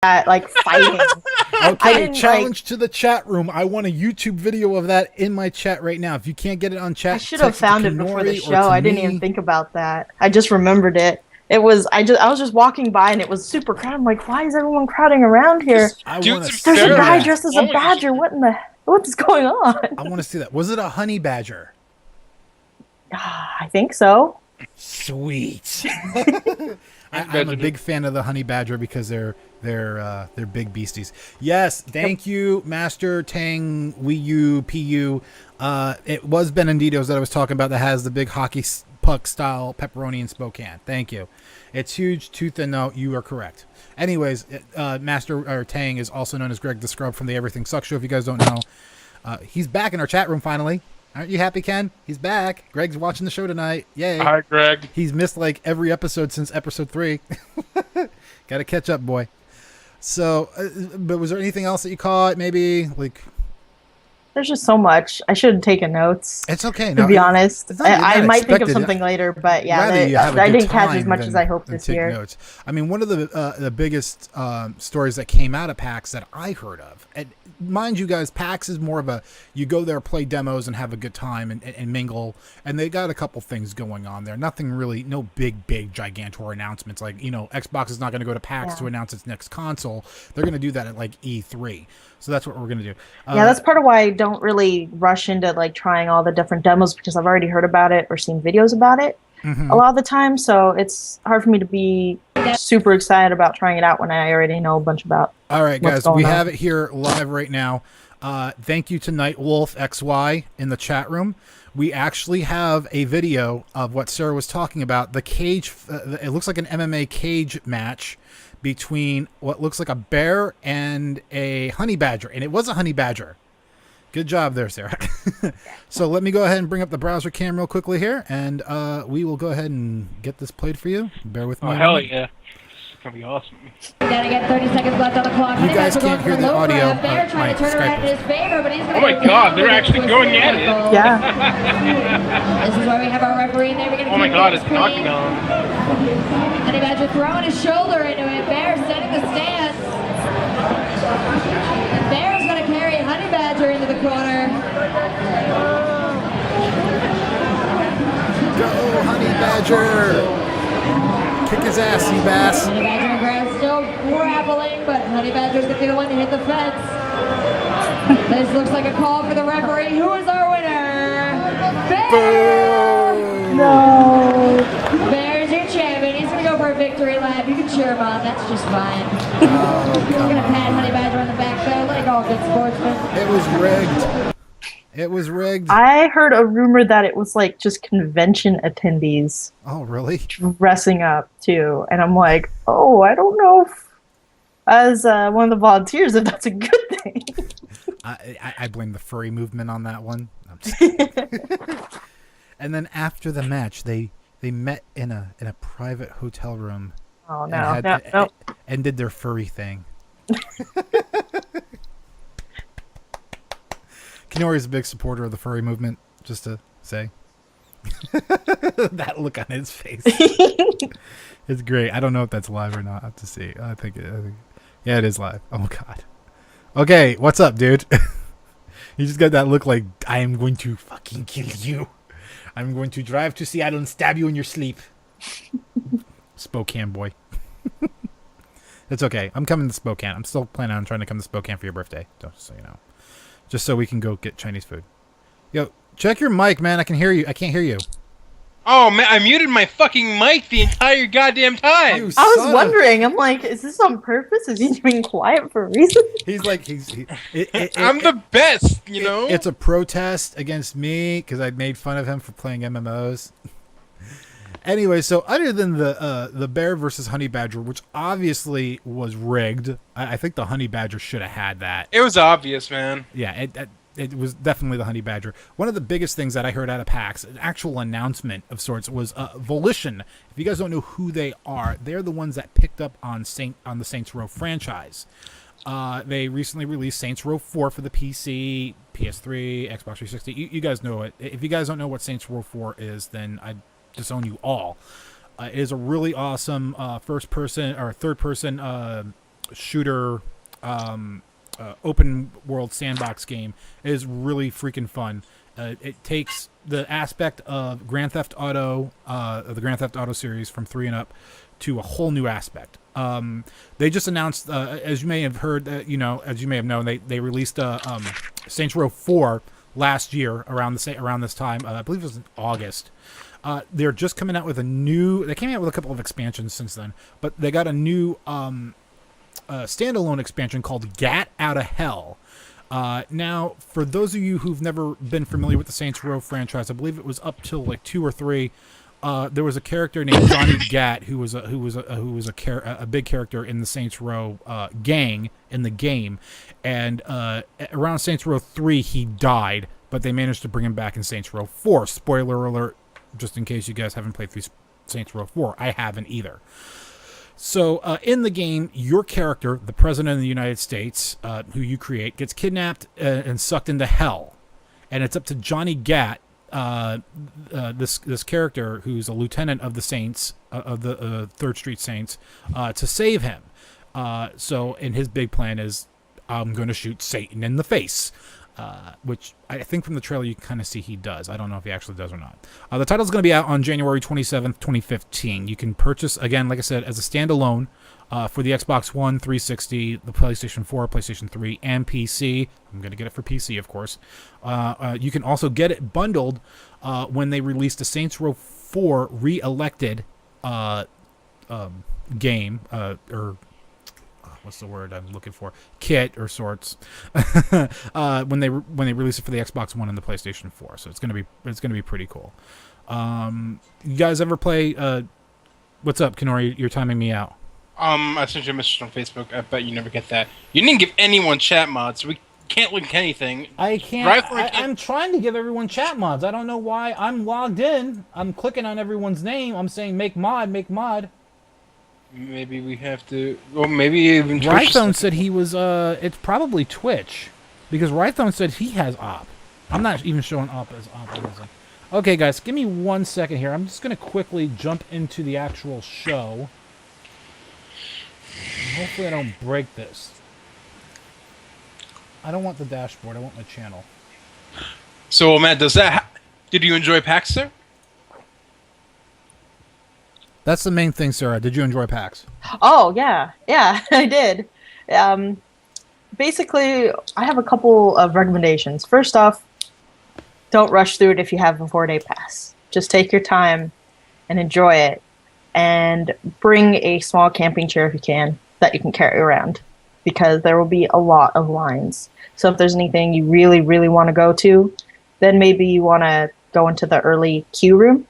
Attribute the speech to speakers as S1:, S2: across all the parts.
S1: that, like, fighting.
S2: Okay, challenge to the chat room. I want a YouTube video of that in my chat right now. If you can't get it on chat,
S1: I should have found it before the show. I didn't even
S2: me.
S1: think about that. I just remembered it. It was I was just walking by and it was super crowded. I'm like, why is everyone crowding around here? There's a guy dressed as a badger. What's going on?
S2: I want to see that. Was it a honey badger?
S1: I think so.
S2: Sweet. I'm a big fan of the honey badger because they're big beasties. Yes, thank you, Master Tang Wii U PU. It was Benedito's that I was talking about that has the big hockey puck style pepperoni in Spokane. Thank you. It's huge, tooth and no, you are correct. Anyways, Master Tang is also known as Greg the Scrub from the Everything Sucks show. If you guys don't know, he's back in our chat room finally. Aren't you happy, Ken? He's back. Greg's watching the show tonight. Yay.
S3: Hi, Greg.
S2: He's missed like every episode since episode 3. Got to catch up, boy. So, but was there anything else that you caught? Maybe like...
S1: There's just so much. I should have taken notes.
S2: It's okay.
S1: To be honest. I might think of something later, but yeah, I didn't catch as much as I hoped this year.
S2: Notes. I mean, one of the biggest stories that came out of PAX that I heard of, and mind you guys, PAX is more of a, you go there, play demos, and have a good time and mingle, and they got a couple things going on there. Nothing really, no big gigantor announcements. Like, you know, Xbox is not going to go to PAX to announce its next console. They're going to do that at like E3. So that's what we're going to do.
S1: Yeah, that's part of why I don't really rush into like trying all the different demos because I've already heard about it or seen videos about it a lot of the time. So it's hard for me to be super excited about trying it out when I already know a bunch about.
S2: All right, guys, we have it here live right now. Thank you to Nightwolf XY in the chat room. We actually have a video of what Sarah was talking about. The cage, it looks like an MMA cage match between what looks like a bear and a honey badger, and it was a honey badger. Good job there, Sarah. So let me go ahead and bring up the browser cam real quickly here, and we will go ahead and get this played for you. Bear with me.
S3: Oh, hell yeah. It's going to be awesome.
S4: Gotta get 30 seconds left on the clock.
S2: You guys can't hear the audio.
S4: They're trying to turn around in his favor, but he's
S3: oh my god, they're actually going at it.
S1: Yeah.
S4: This is why we have our referee there. We're gonna
S3: oh my god, it's knocking on.
S4: Honey Badger throwing his shoulder into it. Bear setting the stance. And Bear's gonna carry Honey Badger into the corner.
S2: Go, Honey Badger! Kick his ass, you bass.
S4: Honey Badger and Grant still grappling, but Honey Badger's gonna be the one to hit the fence. This looks like a call for the referee. Who is our winner? Bear!
S1: No.
S4: Bear's your champion. He's gonna go for a victory lap. You can cheer him on. That's just fine. We're gonna pat Honey Badger on the back though, like all good sportsmen.
S2: It was rigged. It was rigged.
S1: I heard a rumor that it was like just convention attendees.
S2: Oh, really?
S1: Dressing up too, and I'm like, oh, I don't know if, as one of the volunteers, if that's a good thing.
S2: I blame the furry movement on that one. And then after the match, they met in a private hotel room.
S1: Oh no! No.
S2: And did their furry thing. Kennori is a big supporter of the furry movement, just to say. That look on his face. It's great. I don't know if that's live or not. I have to see. I think yeah, it is live. Oh, God. Okay, what's up, dude? You just got that look like, I am going to fucking kill you. I'm going to drive to Seattle and stab you in your sleep. Spokane boy. It's okay. I'm coming to Spokane. I'm still planning on trying to come to Spokane for your birthday, just so you know. Just so we can go get Chinese food. Yo, check your mic, man. I can hear you. I can't hear you.
S3: Oh, man, I muted my fucking mic the entire goddamn time.
S1: I was wondering. I'm like, is this on purpose? Is he being quiet for a reason?
S2: He's like,
S3: I'm the best, you know?
S2: It's a protest against me because I made fun of him for playing MMOs. Anyway, so other than the bear versus honey badger, which obviously was rigged, I think the honey badger should have had that.
S3: It was obvious, man.
S2: Yeah, it was definitely the honey badger. One of the biggest things that I heard out of PAX, an actual announcement of sorts, was Volition. If you guys don't know who they are, they're the ones that picked up on the Saints Row franchise. They recently released Saints Row 4 for the PC, PS3, Xbox 360. You guys know it. If you guys don't know what Saints Row 4 is, then I disown you all. It is a really awesome first-person or third-person shooter open world sandbox game. It is really freaking fun. It takes the aspect of Grand Theft Auto, the Grand Theft Auto series from 3 and up, to a whole new aspect. They just announced, as you may have heard, as you may have known, they released Saints Row 4 last year around this time. I believe it was in August. They're just coming out with they came out with a couple of expansions since then, but they got a new standalone expansion called Gat Outta Hell. Now, for those of you who've never been familiar with the Saints Row franchise, I believe it was up till like 2 or 3. There was a character named Johnny Gat who was a big character in the Saints Row gang in the game, and around Saints Row 3 he died, but they managed to bring him back in Saints Row 4. Spoiler alert, just in case you guys haven't played through Saints Row 4. I haven't either. So in the game, your character, the President of the United States, who you create, gets kidnapped and sucked into hell. And it's up to Johnny Gat, this character who's a lieutenant of the Saints, of the 3rd Street Saints, to save him. And his big plan is, I'm going to shoot Satan in the face. Which I think from the trailer you can kind of see he does. I don't know if he actually does or not. The title's going to be out on January 27th, 2015. You can purchase, again, like I said, as a standalone for the Xbox One, 360, the PlayStation 4, PlayStation 3, and PC. I'm going to get it for PC, of course. You can also get it bundled when they release the Saints Row 4 re-elected game, or what's the word I'm looking for? Kit or sorts. when they release it for the Xbox One and the PlayStation 4, so it's gonna be pretty cool. You guys ever play? What's up, Kennori? You're timing me out.
S3: I sent you a message on Facebook. I bet you never get that. You didn't give anyone chat mods, so we can't link anything.
S2: I can't. I'm trying to give everyone chat mods. I don't know why. I'm logged in. I'm clicking on everyone's name. I'm saying make mod, make mod.
S3: Maybe we have to. Well, maybe even
S2: Rythone said he was. It's probably Twitch, because Rythone said he has op. I'm not even showing op as op. Okay, guys, give me 1 second here. I'm just gonna quickly jump into the actual show. Hopefully, I don't break this. I don't want the dashboard. I want my channel.
S3: So, Matt, did you enjoy PAX, sir?
S2: That's the main thing, Sarah. Did you enjoy PAX?
S1: Oh, yeah, I did. Basically, I have a couple of recommendations. First off, don't rush through it if you have a 4-day pass. Just take your time and enjoy it. And bring a small camping chair if you can, that you can carry around, because there will be a lot of lines. So if there's anything you really, really want to go to, then maybe you want to go into the early queue room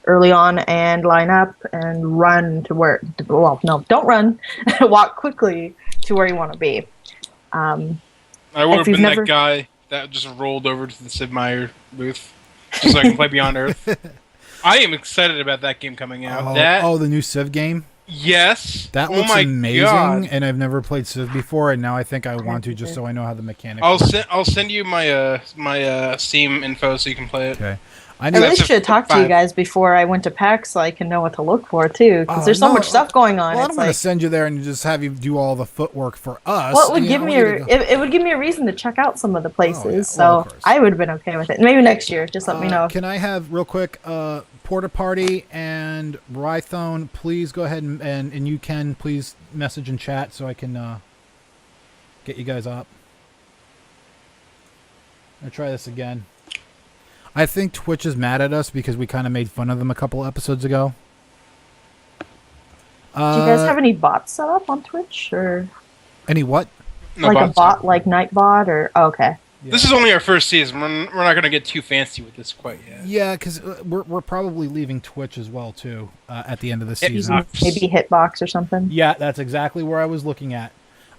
S1: early on and line up and run to where, well, no, don't run. Walk quickly to where you want to be.
S3: I would have been that guy that just rolled over to the Sid Meier booth just so I can play Beyond Earth. I am excited about that game coming out.
S2: The new Civ game?
S3: Yes.
S2: That looks amazing, and I've never played Civ before, and now I think I want to, just so I know how the mechanics work.
S3: I'll send you my my Steam info so you can play it.
S2: Okay.
S1: I really should talk to you guys before I went to PAX so I can know what to look for, too. Because there's so much stuff going on.
S2: Well, I'm going to send you there and just have you do all the footwork for us.
S1: Well, it would give me a reason to check out some of the places. So I would have been okay with it. Maybe next year. Just let me know.
S2: Can I have, real quick, Porta Party and Rythone, please go ahead and you can please message in chat so I can get you guys up. I'll try this again. I think Twitch is mad at us because we kind of made fun of them a couple episodes ago.
S1: Do you guys have any bots set up on Twitch? Or
S2: any what?
S3: No,
S1: like a bot, like Nightbot? Or okay.
S3: Yeah. This is only our first season. We're not going to get too fancy with this quite yet.
S2: Yeah, because we're probably leaving Twitch as well, too, at the end of the season.
S1: Maybe Hitbox or something?
S2: Yeah, that's exactly where I was looking at.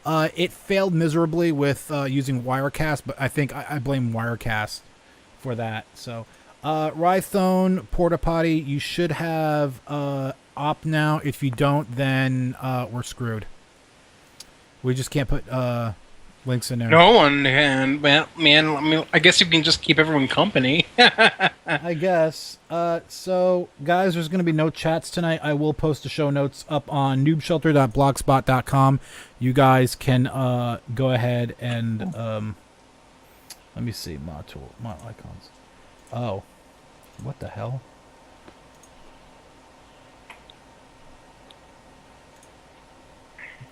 S2: It failed miserably with using Wirecast, but I think I blame Wirecast for that. So, Rythone, Porta Potty, you should have op now. If you don't, then we're screwed. We just can't put Links in there.
S3: No one can. Man, I mean, I guess you can just keep everyone company.
S2: I guess. So, guys, there's going to be no chats tonight. I will post the show notes up on noobshelter.blogspot.com. You guys can go ahead and let me see mod icons. Oh, what the hell?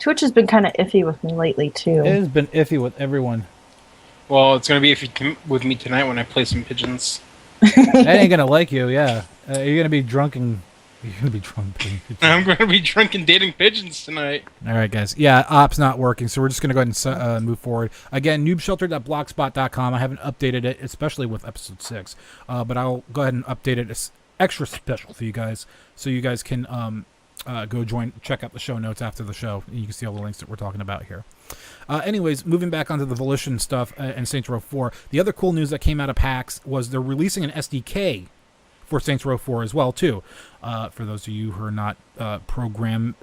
S1: Twitch has been kind of iffy with me lately too.
S2: It has been iffy with everyone.
S3: Well, it's gonna be iffy with me tonight when I play some pigeons.
S2: That ain't gonna like you, yeah. You're gonna be drunk and you're gonna be drunk.
S3: I'm gonna be drunk and dating pigeons tonight.
S2: All right, guys. Yeah, op's not working, so we're just gonna go ahead and move forward. Again, noobshelter.blogspot.com. I haven't updated it, especially with episode 6, but I'll go ahead and update it. It's extra special for you guys, so you guys can go check out the show notes after the show. You can see all the links that we're talking about here. Anyways, moving back onto the Volition stuff and Saints Row 4. The other cool news that came out of PAX was they're releasing an SDK for Saints Row 4 as well, too. For those of you who are not program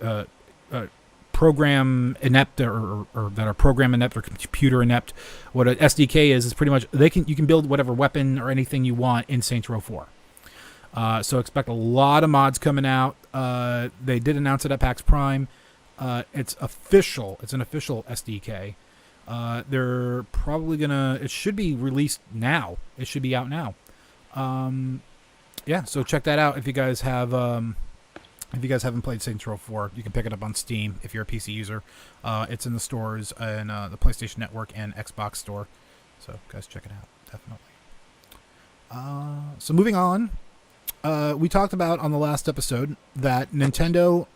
S2: inept or that are program inept or computer inept, what an SDK is pretty much you can build whatever weapon or anything you want in Saints Row 4. So expect a lot of mods coming out. They did announce it at PAX Prime. It's official. It's an official SDK. They're probably gonna. It should be released now. It should be out now. Yeah. So check that out if you guys have. If you guys haven't played Saints Row 4, you can pick it up on Steam if you're a PC user. It's in the stores and the PlayStation Network and Xbox Store. So guys, check it out definitely. So moving on. We talked about on the last episode that Nintendo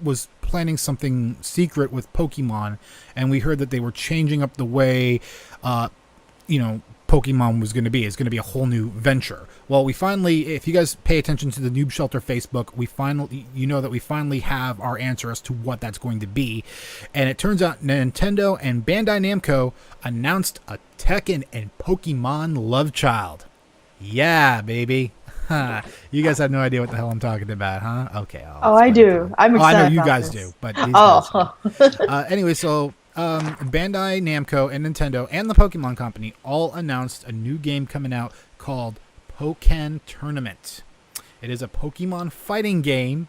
S2: was planning something secret with Pokemon, and we heard that they were changing up the way, Pokemon was going to be. It's going to be a whole new venture. Well, we finally, if you guys pay attention to the Noob Shelter Facebook, we finally have our answer as to what that's going to be. And it turns out Nintendo and Bandai-Namco announced a Tekken and Pokemon love child. Yeah, baby. You guys have no idea what the hell I'm talking about, huh? Okay.
S1: I do. I'm excited.
S2: I know you
S1: about
S2: guys
S1: this.
S2: do, but these guys don't. Anyway, so Bandai Namco and Nintendo and the Pokemon Company all announced a new game coming out called Pokken Tournament. It is a Pokemon fighting game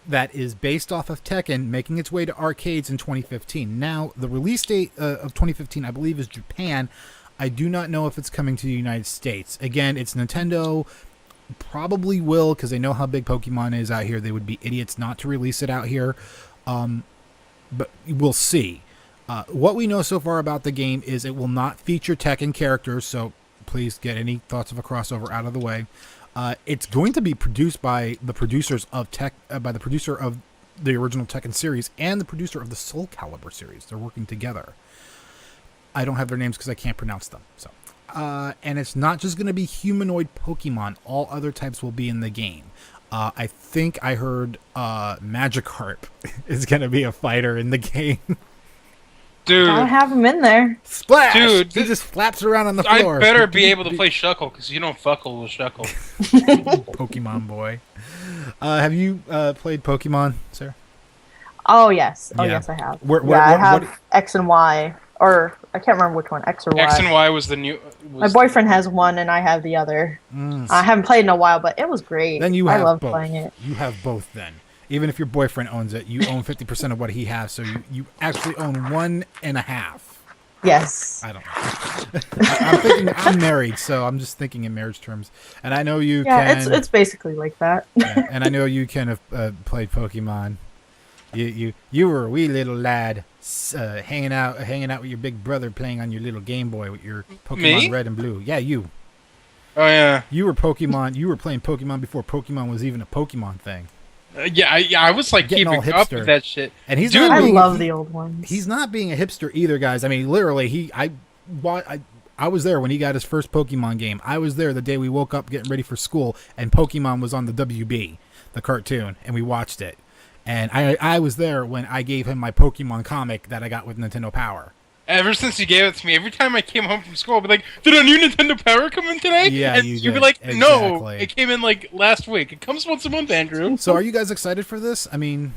S2: that is based off of Tekken, making its way to arcades in 2015. Now, the release date of 2015, I believe, is Japan. I do not know if it's coming to the United States. Again, it's Nintendo. Probably will, because they know how big Pokemon is out here. They would be idiots not to release it out here. But we'll see. What we know so far about the game is it will not feature Tekken characters, so please get any thoughts of a crossover out of the way. It's going to be produced by the producers of by the producer of the original Tekken series and the producer of the Soul Calibur series. They're working together. I don't have their names because I can't pronounce them. So, and it's not just going to be humanoid Pokemon. All other types will be in the game. I think I heard Magikarp is going to be a fighter in the game.
S3: Dude,
S1: I have him in there.
S2: Splash!
S3: Dude,
S2: he just flaps around on the floor.
S3: I better be able to play Shuckle because you don't fuckle with Shuckle.
S2: Pokemon boy. Have you played Pokemon, Sarah?
S1: Oh yes. Oh
S2: Yeah.
S1: yes, I have.
S2: I
S1: have X and Y, or I can't remember which one, X or Y.
S3: X and Y was the new.
S1: My boyfriend has one, and I have the other. I haven't played in a while, but it was great.
S2: Then I
S1: love
S2: both.
S1: playing it.
S2: You have both then. Even if your boyfriend owns it, you own 50% of what he has, so you actually own 1.5.
S1: Yes.
S2: I don't know. I'm thinking I'm married, so I'm just thinking in marriage terms. And I know you
S1: Yeah,
S2: can.
S1: it's basically like that.
S2: Yeah, and I know you can have played Pokemon. You were a wee little lad hanging out with your big brother, playing on your little Game Boy with your Pokemon
S3: Me?
S2: Red and Blue. Yeah, you.
S3: Oh yeah.
S2: You were Pokemon. You were playing Pokemon before Pokemon was even a Pokemon thing.
S3: I was like
S2: Getting all
S3: keeping up
S2: hipster.
S3: with that shit.
S2: And he's
S3: Dude,
S2: not
S1: I
S2: being,
S1: love the old ones.
S2: He's not being a hipster either, guys. I mean, literally, I was there when he got his first Pokemon game. I was there the day we woke up getting ready for school, and Pokemon was on the WB, the cartoon, and we watched it. And I was there when I gave him my Pokemon comic that I got with Nintendo Power.
S3: Ever since you gave it to me, every time I came home from school, I'd be like, "Did a new Nintendo Power come in today?"
S2: Yeah,
S3: and
S2: you
S3: you'd be
S2: did.
S3: like, "No,
S2: Exactly.
S3: it came in like last week. It comes once a month, Andrew."
S2: So are you guys excited for this? I mean,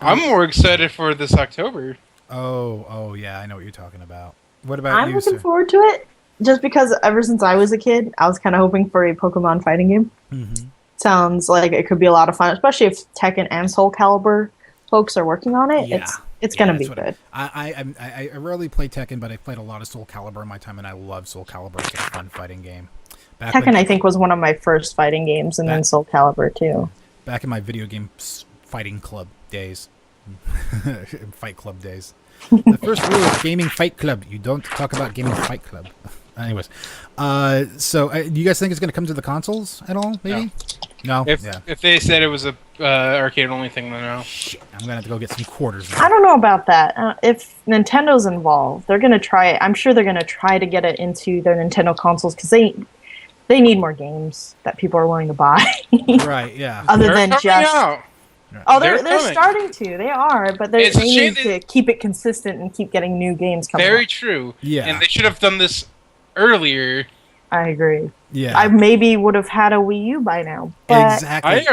S3: I'm more excited for this October.
S2: Oh, yeah, I know what you're talking about. What about
S1: I'm
S2: you,
S1: looking
S2: sir?
S1: forward to it, just because ever since I was a kid, I was kind of hoping for a Pokemon fighting game.
S2: Mm-hmm.
S1: Sounds like it could be a lot of fun, especially if Tekken and Soul Calibur folks are working on it.
S2: Yeah.
S1: It's gonna be good.
S2: I rarely play Tekken, but I played a lot of Soul Calibur in my time, and I love Soul Calibur. It's a fun fighting game.
S1: Tekken, I think, was one of my first fighting games, and then Soul Calibur too.
S2: Back in my video game fighting club days, Fight Club days. The first rule of gaming Fight Club: you don't talk about gaming Fight Club. Anyways, so do you guys think it's going to come to the consoles at all? Maybe. No.
S3: If they said it was a arcade only thing, then no.
S2: Shit, I'm gonna have to go get some quarters now.
S1: I don't know about that. If Nintendo's involved, they're gonna try it. I'm sure they're gonna try to get it into their Nintendo consoles because they need more games that people are willing to buy.
S2: Right. Yeah.
S1: Other than just.
S3: Out.
S1: Oh, they're starting to. They are, but they need to keep it consistent and keep getting new games coming.
S3: Very
S1: out.
S3: true.
S2: Yeah.
S3: And they should have done this earlier.
S1: I agree.
S2: Yeah.
S1: I maybe would have had a Wii U by now. But
S2: Exactly.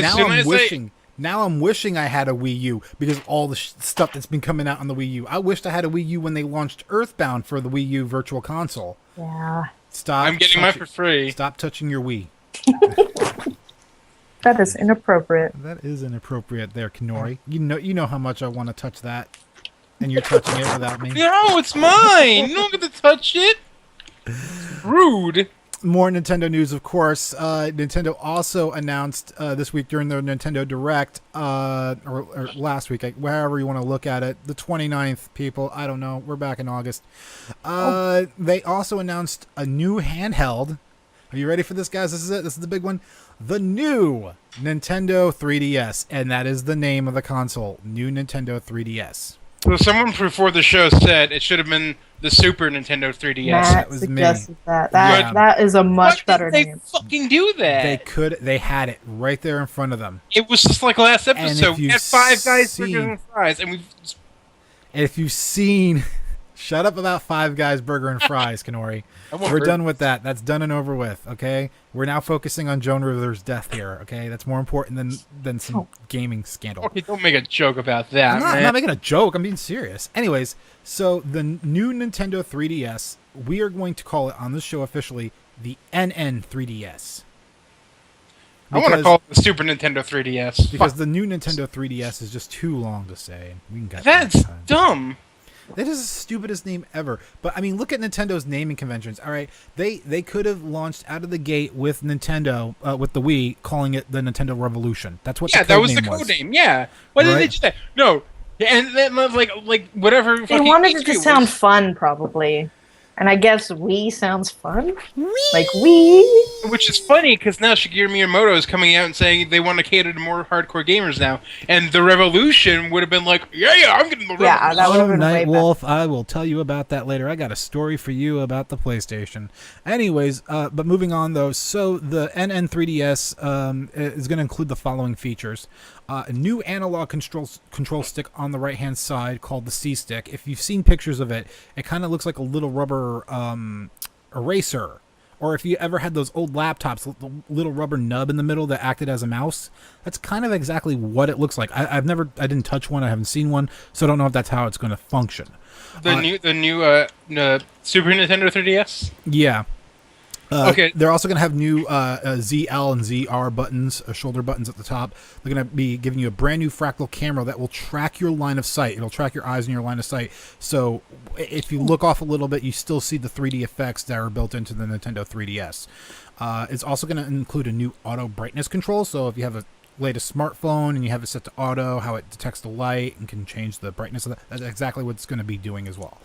S3: Now
S2: Now I'm wishing I had a Wii U because of all the stuff that's been coming out on the Wii U. I wished I had a Wii U when they launched Earthbound for the Wii U Virtual Console.
S1: Yeah.
S2: Stop.
S3: I'm getting mine for free.
S2: Stop touching your Wii.
S1: That is inappropriate.
S2: That is inappropriate there, Kennori. You know how much I want to touch that, and you're touching it without me.
S3: No, it's mine. You don't get to touch it. Rude.
S2: More Nintendo news, of course. Nintendo also announced this week during their Nintendo Direct, or last week, wherever you want to look at it, the 29th, people. I don't know. We're back in August. They also announced a new handheld. Are you ready for this, guys? This is it. This is the big one. The new Nintendo 3DS. And that is the name of the console. New Nintendo 3DS.
S3: So someone before the show said it should have been the Super Nintendo 3DS.
S1: Matt
S2: was
S1: suggested
S2: me.
S1: That is a much better
S3: Why did
S1: name.
S3: they fucking do that?
S2: They had it right there in front of them.
S3: It was just like last episode. We had Five Guys Burgers and Fries, and we've...
S2: If you've seen... Shut up about Five Guys Burger and Fries, Kennori. We're done with that. That's done and over with, okay? We're now focusing on Joan Rivers' death here, okay? That's more important than some gaming scandal.
S3: Okay, don't make a joke about that,
S2: I'm not making a joke. I'm being serious. Anyways, so the new Nintendo 3DS, we are going to call it on this show officially the NN 3DS.
S3: I want to call it the Super Nintendo 3DS.
S2: Because the new Nintendo 3DS is just too long to say. We can get
S3: That's dumb.
S2: That is the stupidest name ever. But, I mean, look at Nintendo's naming conventions. All right, they could have launched out of the gate with Nintendo, with the Wii, calling it the Nintendo Revolution. That's what the code name was.
S3: Yeah, that was the code name, yeah. Why did they do that? No, and then, like whatever...
S1: They wanted it to sound fun, probably. And I guess Wii sounds fun? Like Wii?
S3: Which is funny, because now Shigeru Miyamoto is coming out and saying they want to cater to more hardcore gamers now. And the Revolution would have been like, yeah, I'm getting the Revolution.
S1: Yeah, that would have been
S2: Night
S1: way
S2: Wolf, I will tell you about that later. I got a story for you about the PlayStation. Anyways, but moving on, though. So the NN 3DS is going to include the following features. A new analog control stick on the right-hand side called the C-Stick. If you've seen pictures of it, it kind of looks like a little rubber eraser. Or if you ever had those old laptops, the little rubber nub in the middle that acted as a mouse, that's kind of exactly what it looks like. I didn't touch one, I haven't seen one, so I don't know if that's how it's going to function.
S3: The new Super Nintendo 3DS?
S2: Yeah.
S3: Okay.
S2: They're also going to have new ZL and ZR buttons, shoulder buttons at the top. They're going to be giving you a brand new fractal camera that will track your line of sight. It'll track your eyes and your line of sight. So if you look off a little bit, you still see the 3D effects that are built into the Nintendo 3DS. It's also going to include a new auto brightness control. So if you have a latest smartphone and you have it set to auto, how it detects the light and can change the brightness of that, that's exactly what it's going to be doing as well.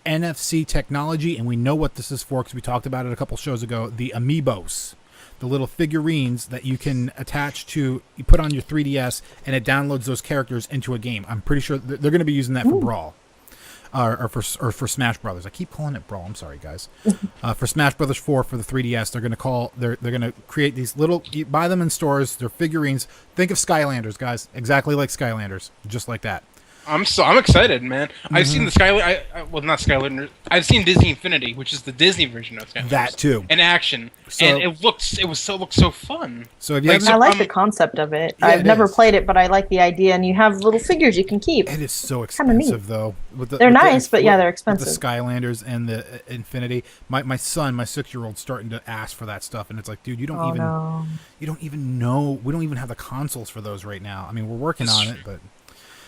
S2: NFC technology, and we know what this is for because we talked about it a couple shows ago, the Amiibos, the little figurines that you can attach to, you put on your 3DS, and it downloads those characters into a game. I'm pretty sure they're going to be using that for Brawl. Or for Smash Brothers. I keep calling it Brawl. I'm sorry, guys. For Smash Brothers 4 for the 3DS, they're going to create these little, you buy them in stores, they're figurines. Think of Skylanders, guys. Exactly like Skylanders. Just like that.
S3: I'm excited, man. I've seen the Skylander. Well, not Skylander. I've seen Disney Infinity, which is the Disney version of Skylander.
S2: That too.
S3: In action, and it looked so fun.
S2: So if you
S1: I like the concept of it.
S2: Yeah,
S1: I've never played it, but I like the idea. And you have little figures you can keep.
S2: It is so expensive, though.
S1: They're nice, but yeah, they're expensive.
S2: With the Skylanders and the Infinity. My 6-year-old, starting to ask for that stuff, and it's like, dude, you don't even know. We don't even have the consoles for those right now. I mean, we're working on it, but.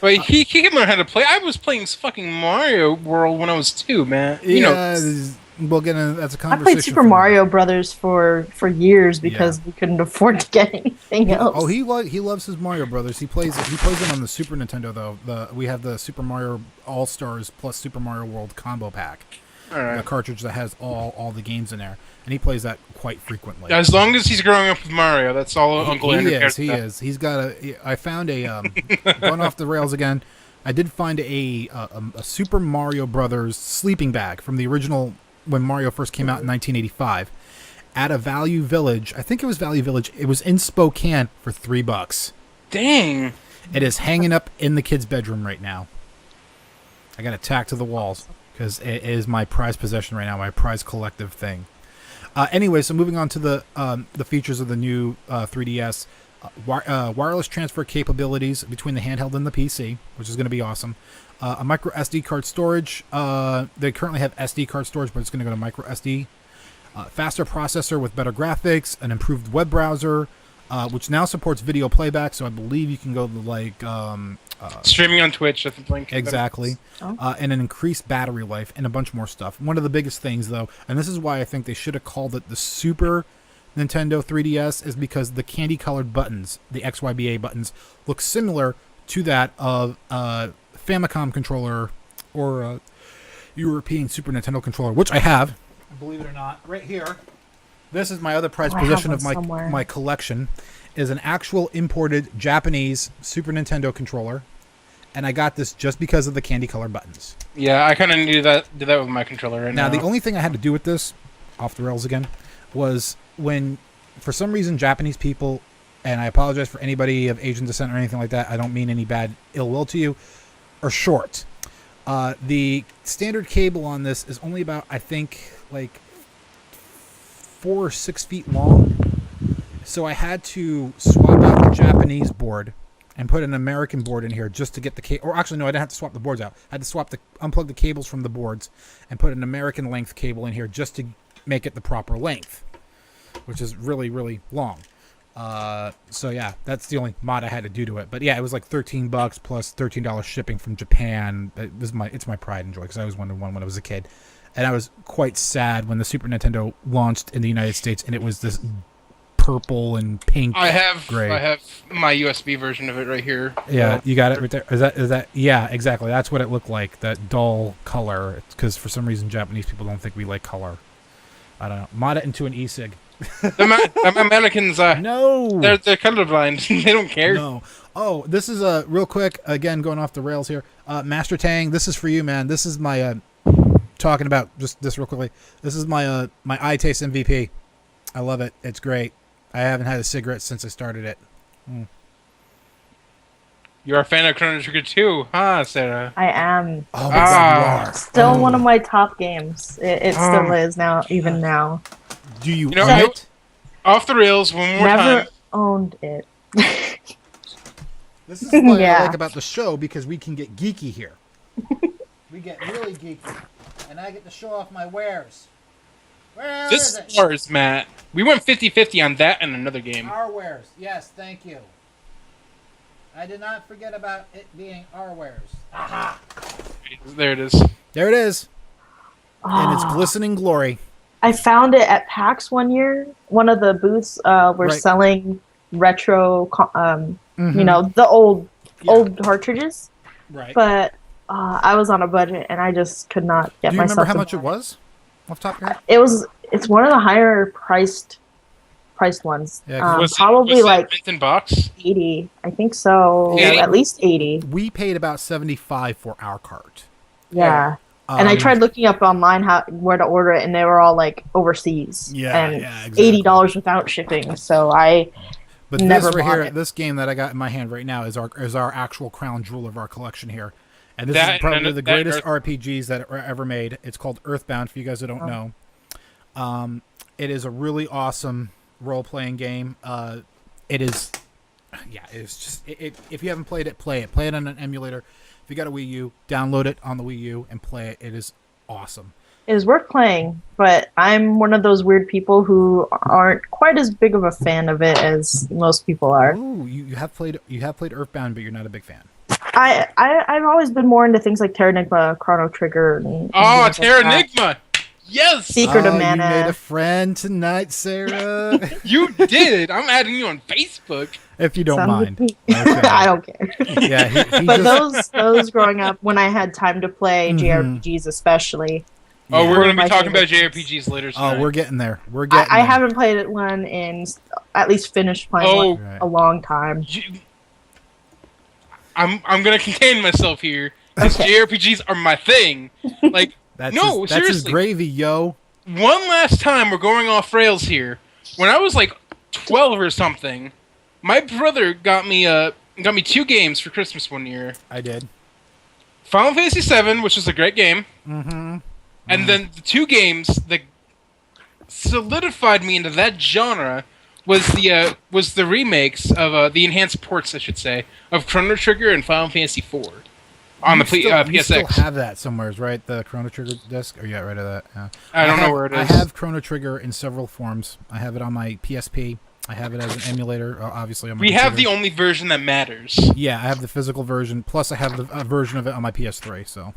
S3: But he can learn how to play. I was playing fucking Mario World when I was 2, man. You know.
S2: We'll get that's a conversation.
S1: I played Super Mario Brothers for years because we couldn't afford to get anything else.
S2: Oh, he loves his Mario Brothers. He plays them on the Super Nintendo though. We have the Super Mario All Stars plus Super Mario World combo pack.
S3: Right.
S2: The cartridge that has all the games in there, and he plays that quite frequently.
S3: As long as he's growing up with Mario, that's all Uncle Andrew cares about.
S2: He is. He's got I found a going off the rails again. I did find a Super Mario Brothers sleeping bag from the original when Mario first came out in 1985 at a Value Village. I think it was Value Village. It was in Spokane for $3.
S3: Dang!
S2: It is hanging up in the kid's bedroom right now. I got it tacked to the walls. Because it is my prized possession right now, my prized collective thing. Anyway, so moving on to the features of the new 3DS. Wireless transfer capabilities between the handheld and the PC, which is going to be awesome. A micro SD card storage. They currently have SD card storage, but it's going to go to micro SD. Faster processor with better graphics, an improved web browser, which now supports video playback, so I believe you can go to
S3: streaming on Twitch, I think.
S2: Exactly. And an increased battery life and a bunch more stuff. One of the biggest things, though, and this is why I think they should have called it the Super Nintendo 3DS, is because the candy-colored buttons, the XYBA buttons, look similar to that of a Famicom controller or a European Super Nintendo controller, which I have. Believe it or not, right here. This is my other prized possession of my collection, is an actual imported Japanese Super Nintendo controller. And I got this just because of the candy color buttons.
S3: Yeah, I kind of did that with my controller right now.
S2: Now, the only thing I had to do with this, off the rails again, was when, for some reason, Japanese people, and I apologize for anybody of Asian descent or anything like that, I don't mean any bad ill will to you, are short. The standard cable on this is only about, I think, like 4 or 6 feet long. So I had to swap out the Japanese board and put an American board in here just to get the cable. Or actually, no, I didn't have to swap the boards out. I had to unplug the cables from the boards and put an American length cable in here just to make it the proper length, which is really, really long. So yeah, that's the only mod I had to do to it. But yeah, it was like $13 plus $13 shipping from Japan. It's my pride and joy because I was one when I was a kid, and I was quite sad when the Super Nintendo launched in the United States and it was this purple and pink.
S3: I have
S2: gray.
S3: My USB version of it right here.
S2: Yeah, you got it right there. Is that? Yeah, exactly. That's what it looked like. That dull color. Because for some reason Japanese people don't think we like color. I don't know. Mod it into an e-cig.
S3: The Americans,
S2: no,
S3: they're colorblind. They don't care.
S2: No. Oh, this is real quick. Again, going off the rails here. Master Tang, this is for you, man. This is my talking about just this real quickly. This is my my iTaste MVP. I love it. It's great. I haven't had a cigarette since I started it.
S3: You're a fan of Chrono Trigger 2, huh, Sarah?
S1: I am.
S2: Oh my God, you are.
S1: Still one of my top games. It still is now, even now.
S2: Do you
S3: know
S2: own it?
S3: Off the rails one more time.
S1: Never owned it.
S2: This is what I like about the show, because we can get geeky here. We get really geeky. And I get to show off my wares. Where
S3: this
S2: is it?
S3: Ours, Matt. We went 50-50 on that and another game.
S2: Our wares. Yes, thank you. I did not forget about it being our wares. Aha!
S3: There it is.
S2: There it is. In its glistening glory.
S1: I found it at PAX one year. One of the booths were selling retro, you know, the old cartridges.
S2: Right.
S1: But I was on a budget and I just could not get myself.
S2: Do you remember how much it was? Off the top of your head?
S1: It's one of the higher priced ones.
S2: Yeah,
S1: probably like
S3: in box?
S1: 80. I think so. Yeah. At least 80.
S2: We paid about $75 for our cart.
S1: Yeah. And I tried looking up online where to order it, and they were all like overseas.
S2: Yeah,
S1: and
S2: exactly.
S1: $80 without shipping. So
S2: But
S1: never
S2: this right
S1: bought
S2: here,
S1: it.
S2: this game that I got in my hand right now is our actual crown jewel of our collection here. And this is probably the greatest RPGs that were ever made. It's called Earthbound, for you guys that don't know. It is a really awesome role-playing game. It is... Yeah, it's just... if you haven't played it, play it. Play it on an emulator. If you got a Wii U, download it on the Wii U and play it. It is awesome.
S1: It is worth playing, but I'm one of those weird people who aren't quite as big of a fan of it as most people are.
S2: Ooh, you have played Earthbound, but you're not a big fan.
S1: I've always been more into things like Terranigma, Chrono Trigger. And
S3: Terranigma! Yes!
S1: Secret of Mana.
S2: You made a friend tonight, Sarah.
S3: You did! I'm adding you on Facebook.
S2: If you don't mind. Okay.
S1: I don't care.
S2: Yeah,
S1: but those growing up, when I had time to play JRPGs especially.
S3: Oh, we're going to be talking about JRPGs later tonight.
S2: Oh, we're getting there.
S1: I haven't played one in, at least finished playing one a long time.
S3: I'm going to contain myself here, because JRPGs are my thing. Like, seriously.
S2: That's his gravy, yo.
S3: One last time, we're going off rails here. When I was like 12 or something, my brother got me 2 games for Christmas one year.
S2: I did.
S3: Final Fantasy VII, which is a great game.
S2: Mm-hmm.
S3: And then the 2 games that solidified me into that genre was the remakes of the enhanced ports, I should say, of Chrono Trigger and Final Fantasy IV on the PSX.
S2: You still have that somewhere, right? The Chrono Trigger disc? Or you got rid of that? Yeah.
S3: I don't know where it is.
S2: I have Chrono Trigger in several forms. I have it on my PSP. I have it as an emulator, obviously. On my computer.
S3: Have the only version that matters.
S2: Yeah, I have the physical version. Plus, I have a version of it on my PS3. So.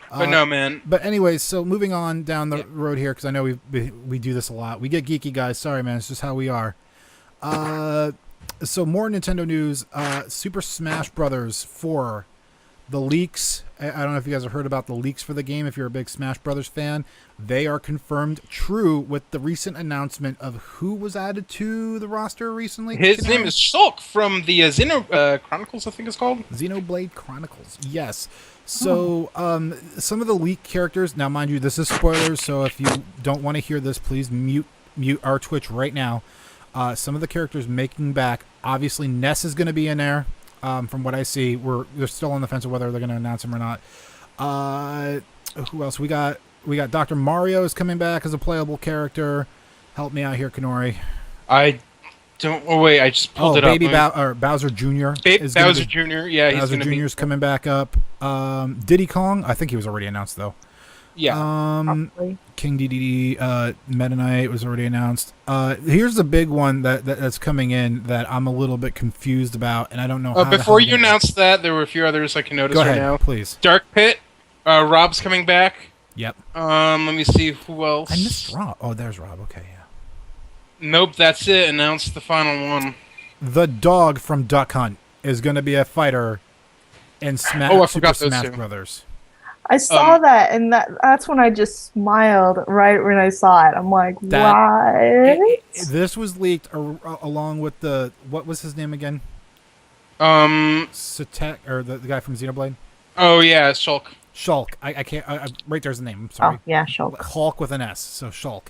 S3: But no, man.
S2: But anyways, so moving on down the road here, because I know we do this a lot. We get geeky, guys. Sorry, man. It's just how we are. So more Nintendo news. Super Smash Brothers 4. The leaks. I don't know if you guys have heard about the leaks for the game. If you're a big Smash Brothers fan, they are confirmed true with the recent announcement of who was added to the roster recently.
S3: His name is Shulk from the Xeno Chronicles, I think it's called.
S2: Xenoblade Chronicles. Yes. So, some of the leaked characters. Now, mind you, this is spoilers. So, if you don't want to hear this, please mute our Twitch right now. Some of the characters making back. Obviously, Ness is going to be in there. From what I see, they're still on the fence of whether they're going to announce him or not. Who else? We got Dr. Mario is coming back as a playable character. Help me out here, Kennori.
S3: I just pulled it up.
S2: Bowser Jr.
S3: Bowser Jr. Yeah, he's
S2: Bowser Jr. is coming back up. Diddy Kong. I think he was already announced though.
S3: Yeah.
S2: King Dedede, Meta Knight was already announced. Here's the big one that's coming in that I'm a little bit confused about, and I don't know.
S3: Before you announce that, there were a few others I can notice right now.
S2: Please.
S3: Dark Pit. Rob's coming back.
S2: Yep.
S3: Let me see who else.
S2: I missed Rob. Oh, there's Rob. Okay, yeah.
S3: Nope, that's it. Announce the final one.
S2: The dog from Duck Hunt is going to be a fighter in Super Smash Brothers.
S1: I saw that, and that's when I just smiled right when I saw it. I'm like, why?
S2: This was leaked along with what was his name again? Satek, or the guy from Xenoblade?
S3: Oh, yeah, Shulk.
S2: Shulk. I can't. Right there's the name. I'm sorry.
S1: Oh, yeah, Shulk.
S2: Hulk with an S, so Shulk.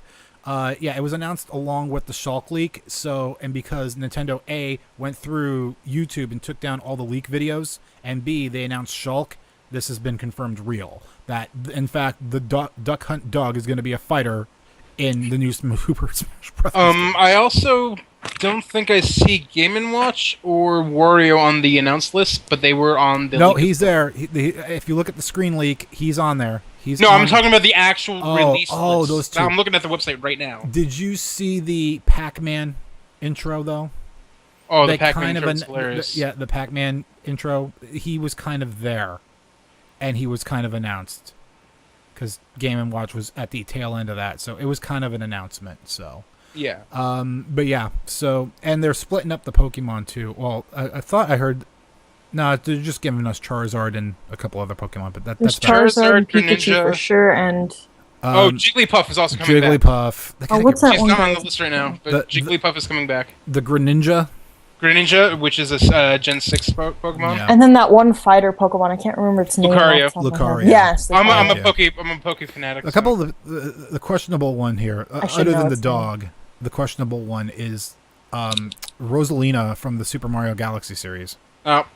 S2: Yeah, it was announced along with the Shulk leak. So, and because Nintendo A went through YouTube and took down all the leak videos, and B, they announced Shulk, this has been confirmed real. That, in fact, the Duck Hunt dog is going to be a fighter in the new Super Smash Bros.
S3: I also don't think I see Game & Watch or Wario on the announced list, but they were on the...
S2: No, he's there. If you look at the screen leak, he's on there.
S3: I'm talking about the actual release list.
S2: Oh, those two.
S3: I'm looking at the website right now.
S2: Did you see the Pac-Man intro, though?
S3: Oh, the Pac-Man intro is hilarious.
S2: Yeah, the Pac-Man intro. He was kind of there, and he was kind of announced, because Game & Watch was at the tail end of that, so it was kind of an announcement, so...
S3: Yeah.
S2: But yeah, so... And they're splitting up the Pokemon, too. Well, I thought I heard... No, they're just giving us Charizard and a couple other Pokemon, but that's
S1: Charizard and Pikachu for sure, and...
S3: Jigglypuff is also coming back.
S2: Jigglypuff.
S1: What's that
S3: She's
S1: one?
S3: not on the list right now, but Jigglypuff is coming back.
S2: The Greninja.
S3: Greninja, which is a Gen 6 Pokemon.
S2: Yeah.
S1: And then that one fighter Pokemon, I can't remember its name.
S2: Lucario.
S1: Yes.
S3: I'm a Poke fanatic.
S2: A couple of the questionable one here, other than the dog, the questionable one is Rosalina from the Super Mario Galaxy series.
S3: Oh.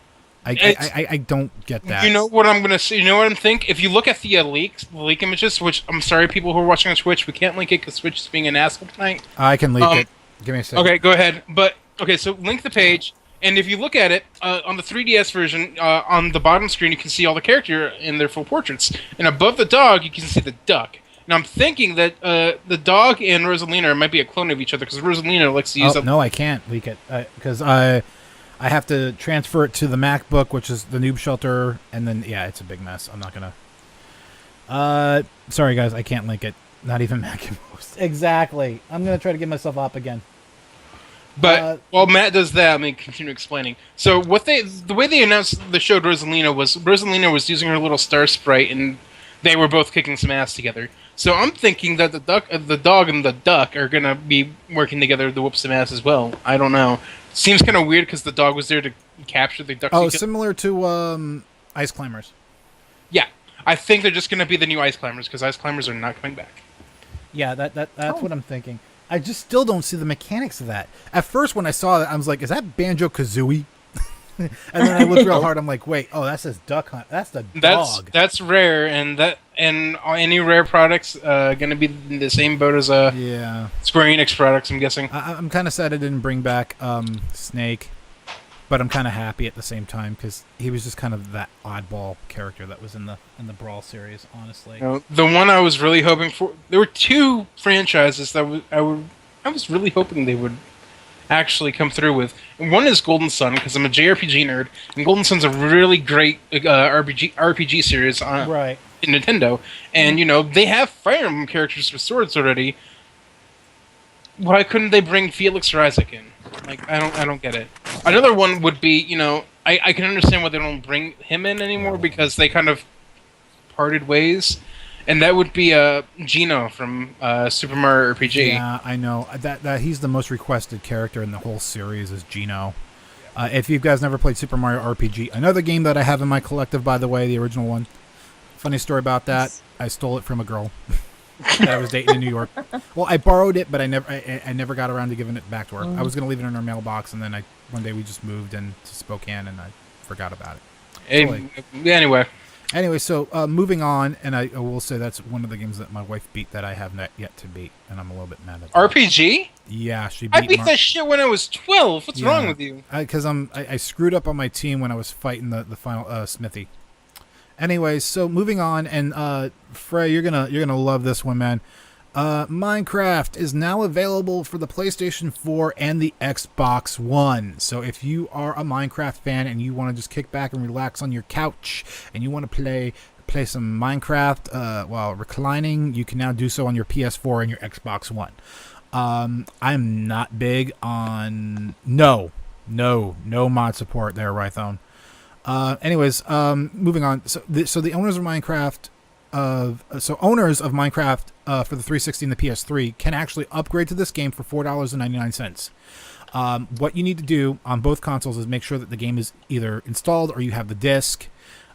S2: I don't get that.
S3: You know what I'm gonna say? You know what I'm thinking? If you look at the leak images, which I'm sorry, people who are watching on Twitch, we can't link it because Twitch is being an asshole tonight.
S2: I can link it. Give me a second.
S3: Okay, go ahead. But okay, so link the page, and if you look at it on the 3DS version, on the bottom screen, you can see all the character in their full portraits, and above the dog, you can see the duck. And I'm thinking that the dog and Rosalina might be a clone of each other because Rosalina likes to use.
S2: No, I can't leak it because I have to transfer it to the MacBook, which is the Noob Shelter, and then, yeah, it's a big mess. I'm not going to... sorry, guys, I can't link it. Not even Mac and Post. Exactly. I'm going to try to get myself up again.
S3: But while Matt does that, let me continue explaining. So the way they announced the show Rosalina was using her little star sprite, and they were both kicking some ass together. So I'm thinking that the dog and the duck are going to be working together to whoop some ass as well. I don't know. Seems kind of weird because the dog was there to capture the duck.
S2: Oh, similar to Ice Climbers.
S3: Yeah. I think they're just going to be the new Ice Climbers because Ice Climbers are not coming back.
S2: Yeah, that's what I'm thinking. I just still don't see the mechanics of that. At first, when I saw that, I was like, is that Banjo-Kazooie? And then I looked real hard. I'm like, wait, oh, that says Duck Hunt. That's the dog.
S3: That's rare, and any rare products going to be in the same boat as Square Enix products, I'm guessing.
S2: I'm kind of sad I didn't bring back Snake, but I'm kind of happy at the same time because he was just kind of that oddball character that was in the Brawl series. Honestly,
S3: the one I was really hoping for. There were two franchises that I was really hoping they would actually come through with. One is Golden Sun, because I'm a JRPG nerd, and Golden Sun's a really great RPG series in Nintendo. And, they have Fire Emblem characters with swords already. Why couldn't they bring Felix or Isaac in? Like, I don't get it. Another one would be, I can understand why they don't bring him in anymore, because they kind of parted ways. And that would be Gino from Super Mario RPG.
S2: Yeah, I know. That he's the most requested character in the whole series is Gino. If you guys never played Super Mario RPG, another game that I have in my collective, by the way, the original one. Funny story about that. I stole it from a girl that I was dating in New York. Well, I borrowed it, but I never got around to giving it back to her. I was going to leave it in her mailbox, and then one day we just moved into Spokane, and I forgot about it. Anyway, so moving on, and I will say that's one of the games that my wife beat that I have not yet to beat, and I'm a little bit mad at that.
S3: RPG?
S2: Yeah, she beat
S3: I beat that shit when I was 12. What's wrong with you?
S2: Because I screwed up on my team when I was fighting the final Smithy. Anyways, so moving on, and Frey, you're gonna love this one, man. Minecraft is now available for the PlayStation 4 and the Xbox One. So if you are a Minecraft fan and you want to just kick back and relax on your couch and you want to play some Minecraft while reclining, you can now do so on your PS4 and your Xbox One. I'm not big on no mod support there, Rythone. Anyways, moving on. So the owners of Minecraft. Owners of Minecraft for the 360 and the PS3 can actually upgrade to this game for $4.99. What you need to do on both consoles is make sure that the game is either installed or you have the disc.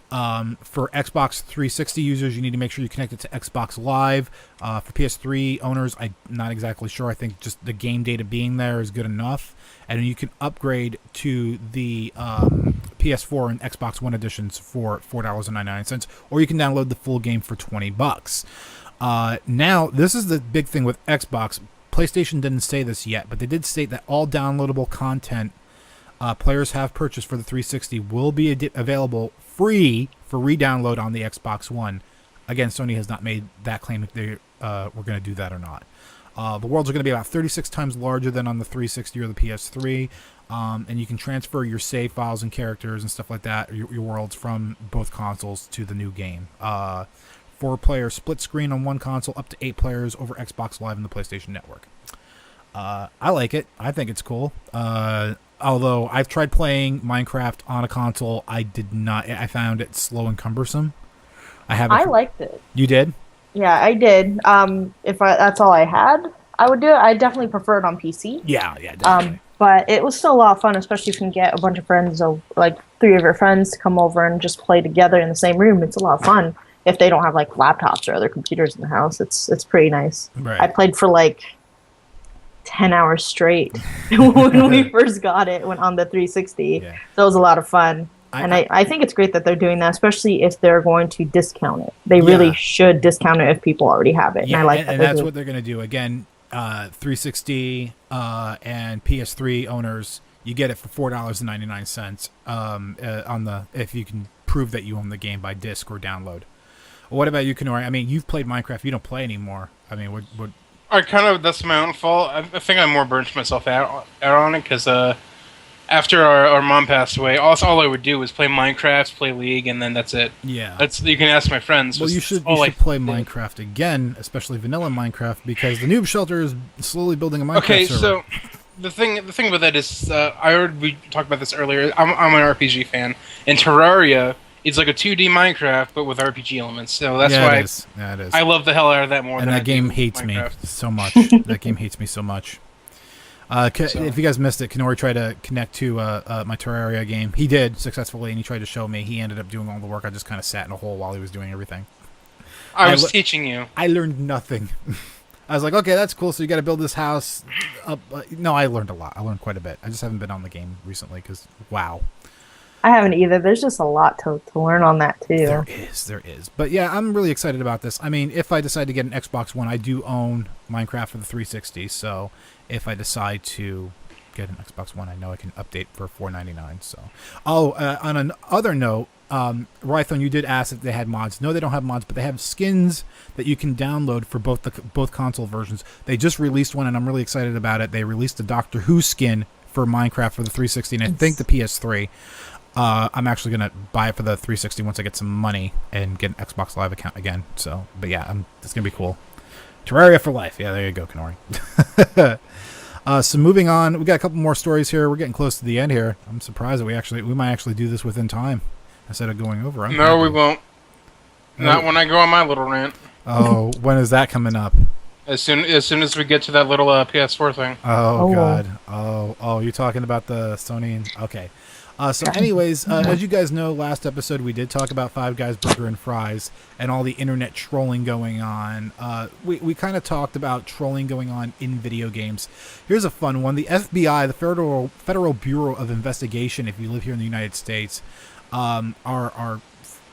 S2: For Xbox 360 users, you need to make sure you connect it to Xbox Live. For PS3 owners, I'm not exactly sure. I think just the game data being there is good enough. And you can upgrade to the PS4 and Xbox One editions for $4.99, or you can download the full game for $20. Now, this is the big thing with Xbox. PlayStation didn't say this yet, but they did state that all downloadable content players have purchased for the 360 will be available free for re-download on the Xbox One. Again, Sony has not made that claim if they were going to do that or not. The worlds are going to be about 36 times larger than on the 360 or the PS3, and you can transfer your save files and characters and stuff like that, your worlds, from both consoles to the new game. 4-player split screen on one console, up to 8 players over Xbox Live and the PlayStation Network. I like it. I think it's cool. Although I've tried playing Minecraft on a console, I found it slow and cumbersome. I
S1: liked it.
S2: You did?
S1: Yeah, I did. If that's all I had, I would do it. I definitely prefer it on PC.
S2: Yeah, definitely.
S1: But it was still a lot of fun, especially if you can get a bunch of friends, like 3 of your friends, to come over and just play together in the same room. It's a lot of fun if they don't have like laptops or other computers in the house. It's pretty nice.
S2: Right.
S1: I played for like 10 hours straight when we first got it on the 360. Yeah. So it was a lot of fun. I think it's great that they're doing that, especially if they're going to discount it. They really should discount it if people already have it.
S2: Yeah,
S1: and I like
S2: and that's what they're going to do. Again, 360 and PS3 owners, you get it for $4.99 on the if you can prove that you own the game by disc or download. What about you, Kennori? I mean, you've played Minecraft. You don't play anymore. I mean, what?
S3: That's my own fault. I think I more burnt myself out on it because after our mom passed away, all I would do was play Minecraft, play League, and then that's it.
S2: Yeah.
S3: You can ask my friends.
S2: Well, you should play Minecraft again, especially vanilla Minecraft, because the Noob Shelter is slowly building a Minecraft server.
S3: So the thing about that is, we talked about this earlier. I'm an RPG fan, and Terraria is like a 2D Minecraft, but with RPG elements. So that's why
S2: it is.
S3: I love the hell out of that more.
S2: And
S3: than
S2: that game hates
S3: Minecraft.
S2: me so much. That game hates me so much. If you guys missed it, Kennori tried to connect to my Terraria game. He did successfully, and he tried to show me. He ended up doing all the work. I just kind of sat in a hole while he was doing everything.
S3: I was teaching you.
S2: I learned nothing. I was like, okay, that's cool. So you got to build this house. No, I learned a lot. I learned quite a bit. I just haven't been on the game recently because, wow.
S1: I haven't either. There's just a lot to learn on that, too.
S2: There is. But yeah, I'm really excited about this. I mean, if I decide to get an Xbox One, I do own Minecraft for the 360, so if I decide to get an Xbox One, I know I can update for $4.99. So, on another note, Rython, you did ask if they had mods. No, they don't have mods, but they have skins that you can download for both console versions. They just released one, and I'm really excited about it. They released a Doctor Who skin for Minecraft for the 360, and I think the PS3. I'm actually going to buy it for the 360 once I get some money and get an Xbox Live account again. So, but yeah, it's going to be cool. Terraria for life. Yeah, there you go, Kennori. So moving on, we got a couple more stories here. We're getting close to the end here. I'm surprised that we might actually do this within time instead of going over.
S3: No, we won't. Not when I go on my little rant.
S2: Oh, when is that coming up?
S3: As soon as we get to that little PS4 thing.
S2: Oh God. Oh, you're talking about the Sony. Okay. So anyways, as you guys know, last episode we did talk about Five Guys Burger and Fries and all the internet trolling going on. We kind of talked about trolling going on in video games. Here's a fun one. The FBI, the Federal Bureau of Investigation, if you live here in the United States, our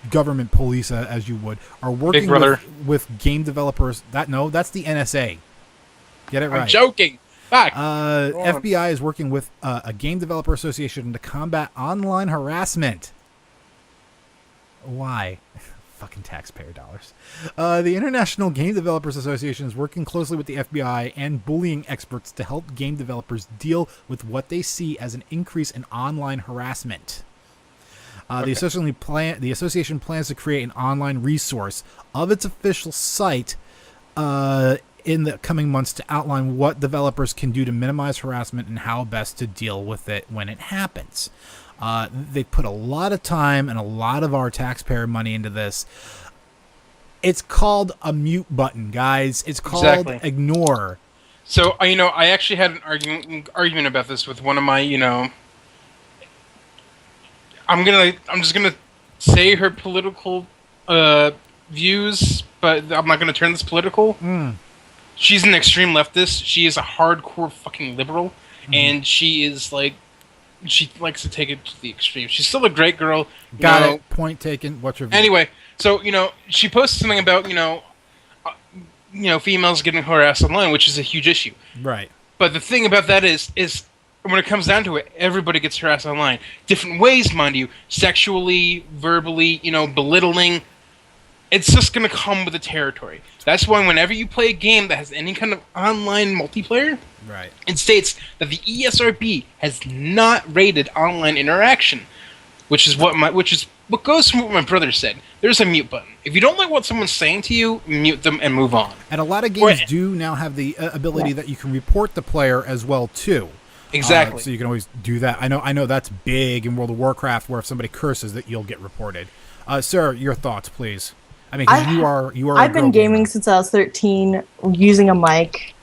S2: government police, as you would, are working with game developers. That's the NSA. Get it right.
S3: I'm joking.
S2: FBI is working with a game developer association to combat online harassment. Why? Fucking taxpayer dollars. The International Game Developers Association is working closely with the FBI and bullying experts to help game developers deal with what they see as an increase in online harassment. The association plans to create an online resource of its official site in the coming months to outline what developers can do to minimize harassment and how best to deal with it when it happens. They put a lot of time and a lot of our taxpayer money into this. It's called a mute button, guys. It's called ignore.
S3: So, I actually had an argument about this with one of my, I'm just gonna say her political views, but I'm not gonna turn this political. She's an extreme leftist. She is a hardcore fucking liberal, and she is she likes to take it to the extreme. She's still a great girl.
S2: Got it. Point taken. What's your view?
S3: Anyway, so she posted something about females getting harassed online, which is a huge issue.
S2: Right.
S3: But the thing about that is when it comes down to it, everybody gets harassed online. Different ways, mind you, sexually, verbally, belittling. It's just going to come with the territory. That's why whenever you play a game that has any kind of online multiplayer,
S2: right,
S3: it states that the ESRB has not rated online interaction, which is what goes from what my brother said. There's a mute button. If you don't like what someone's saying to you, mute them and move on.
S2: And a lot of games do now have the ability that you can report the player as well too.
S3: Exactly.
S2: So you can always do that. I know that's big in World of Warcraft, where if somebody curses, that you'll get reported. Sir, your thoughts, please. I mean, 'cause you are.
S1: I've been gaming since I was 13, using a mic.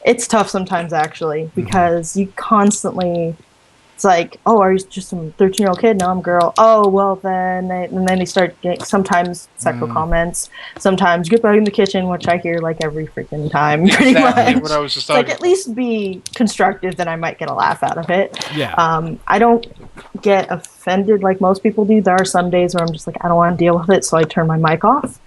S1: It's tough sometimes, actually, because you constantly It's like, oh, are you just some 13-year-old kid? No, I'm a girl. Oh, well, and then they start getting sometimes sexual comments, sometimes get back in the kitchen, which I hear like every freaking time, pretty
S3: Exactly
S1: much.
S3: what I was just
S1: It's like,
S3: talking
S1: at least be constructive, then I might get a laugh out of it.
S2: Yeah.
S1: I don't get offended like most people do. There are some days where I'm just like, I don't want to deal with it, so I turn my mic off.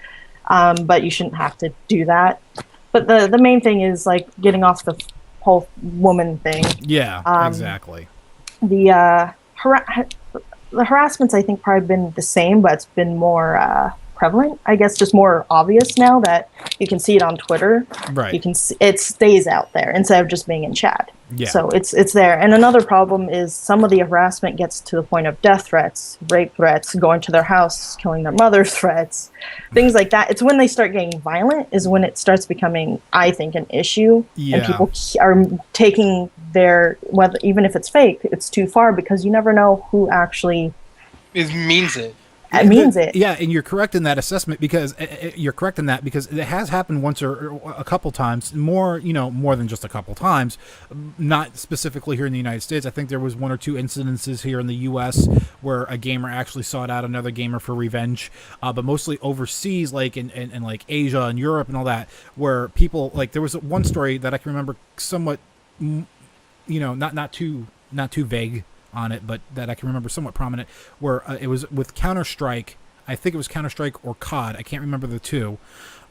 S1: But you shouldn't have to do that. But the main thing is like getting off the whole woman thing.
S2: Yeah, exactly.
S1: The harassment's, I think, probably been the same, but it's been more prevalent. I guess just more obvious now that you can see it on Twitter.
S2: Right.
S1: You can see, it stays out there instead of just being in chat.
S2: Yeah.
S1: So it's there. And another problem is some of the harassment gets to the point of death threats, rape threats, going to their house, killing their mother threats, things like that. It's when they start getting violent is when it starts becoming, I think, an issue.
S2: Yeah.
S1: And people are taking their, whether even if it's fake, it's too far because you never know who actually
S3: means it.
S1: means it.
S2: Yeah, and you're correct in that assessment because it has happened once or a couple times, more than just a couple times, not specifically here in the United States. I think there was one or two incidences here in the U.S. where a gamer actually sought out another gamer for revenge, but mostly overseas, like in like Asia and Europe and all that, where people, like, there was one story that I can remember somewhat, not too vague on it, but that I can remember somewhat prominent, where it was with Counter-Strike. I think it was Counter-Strike or COD. I can't remember the two.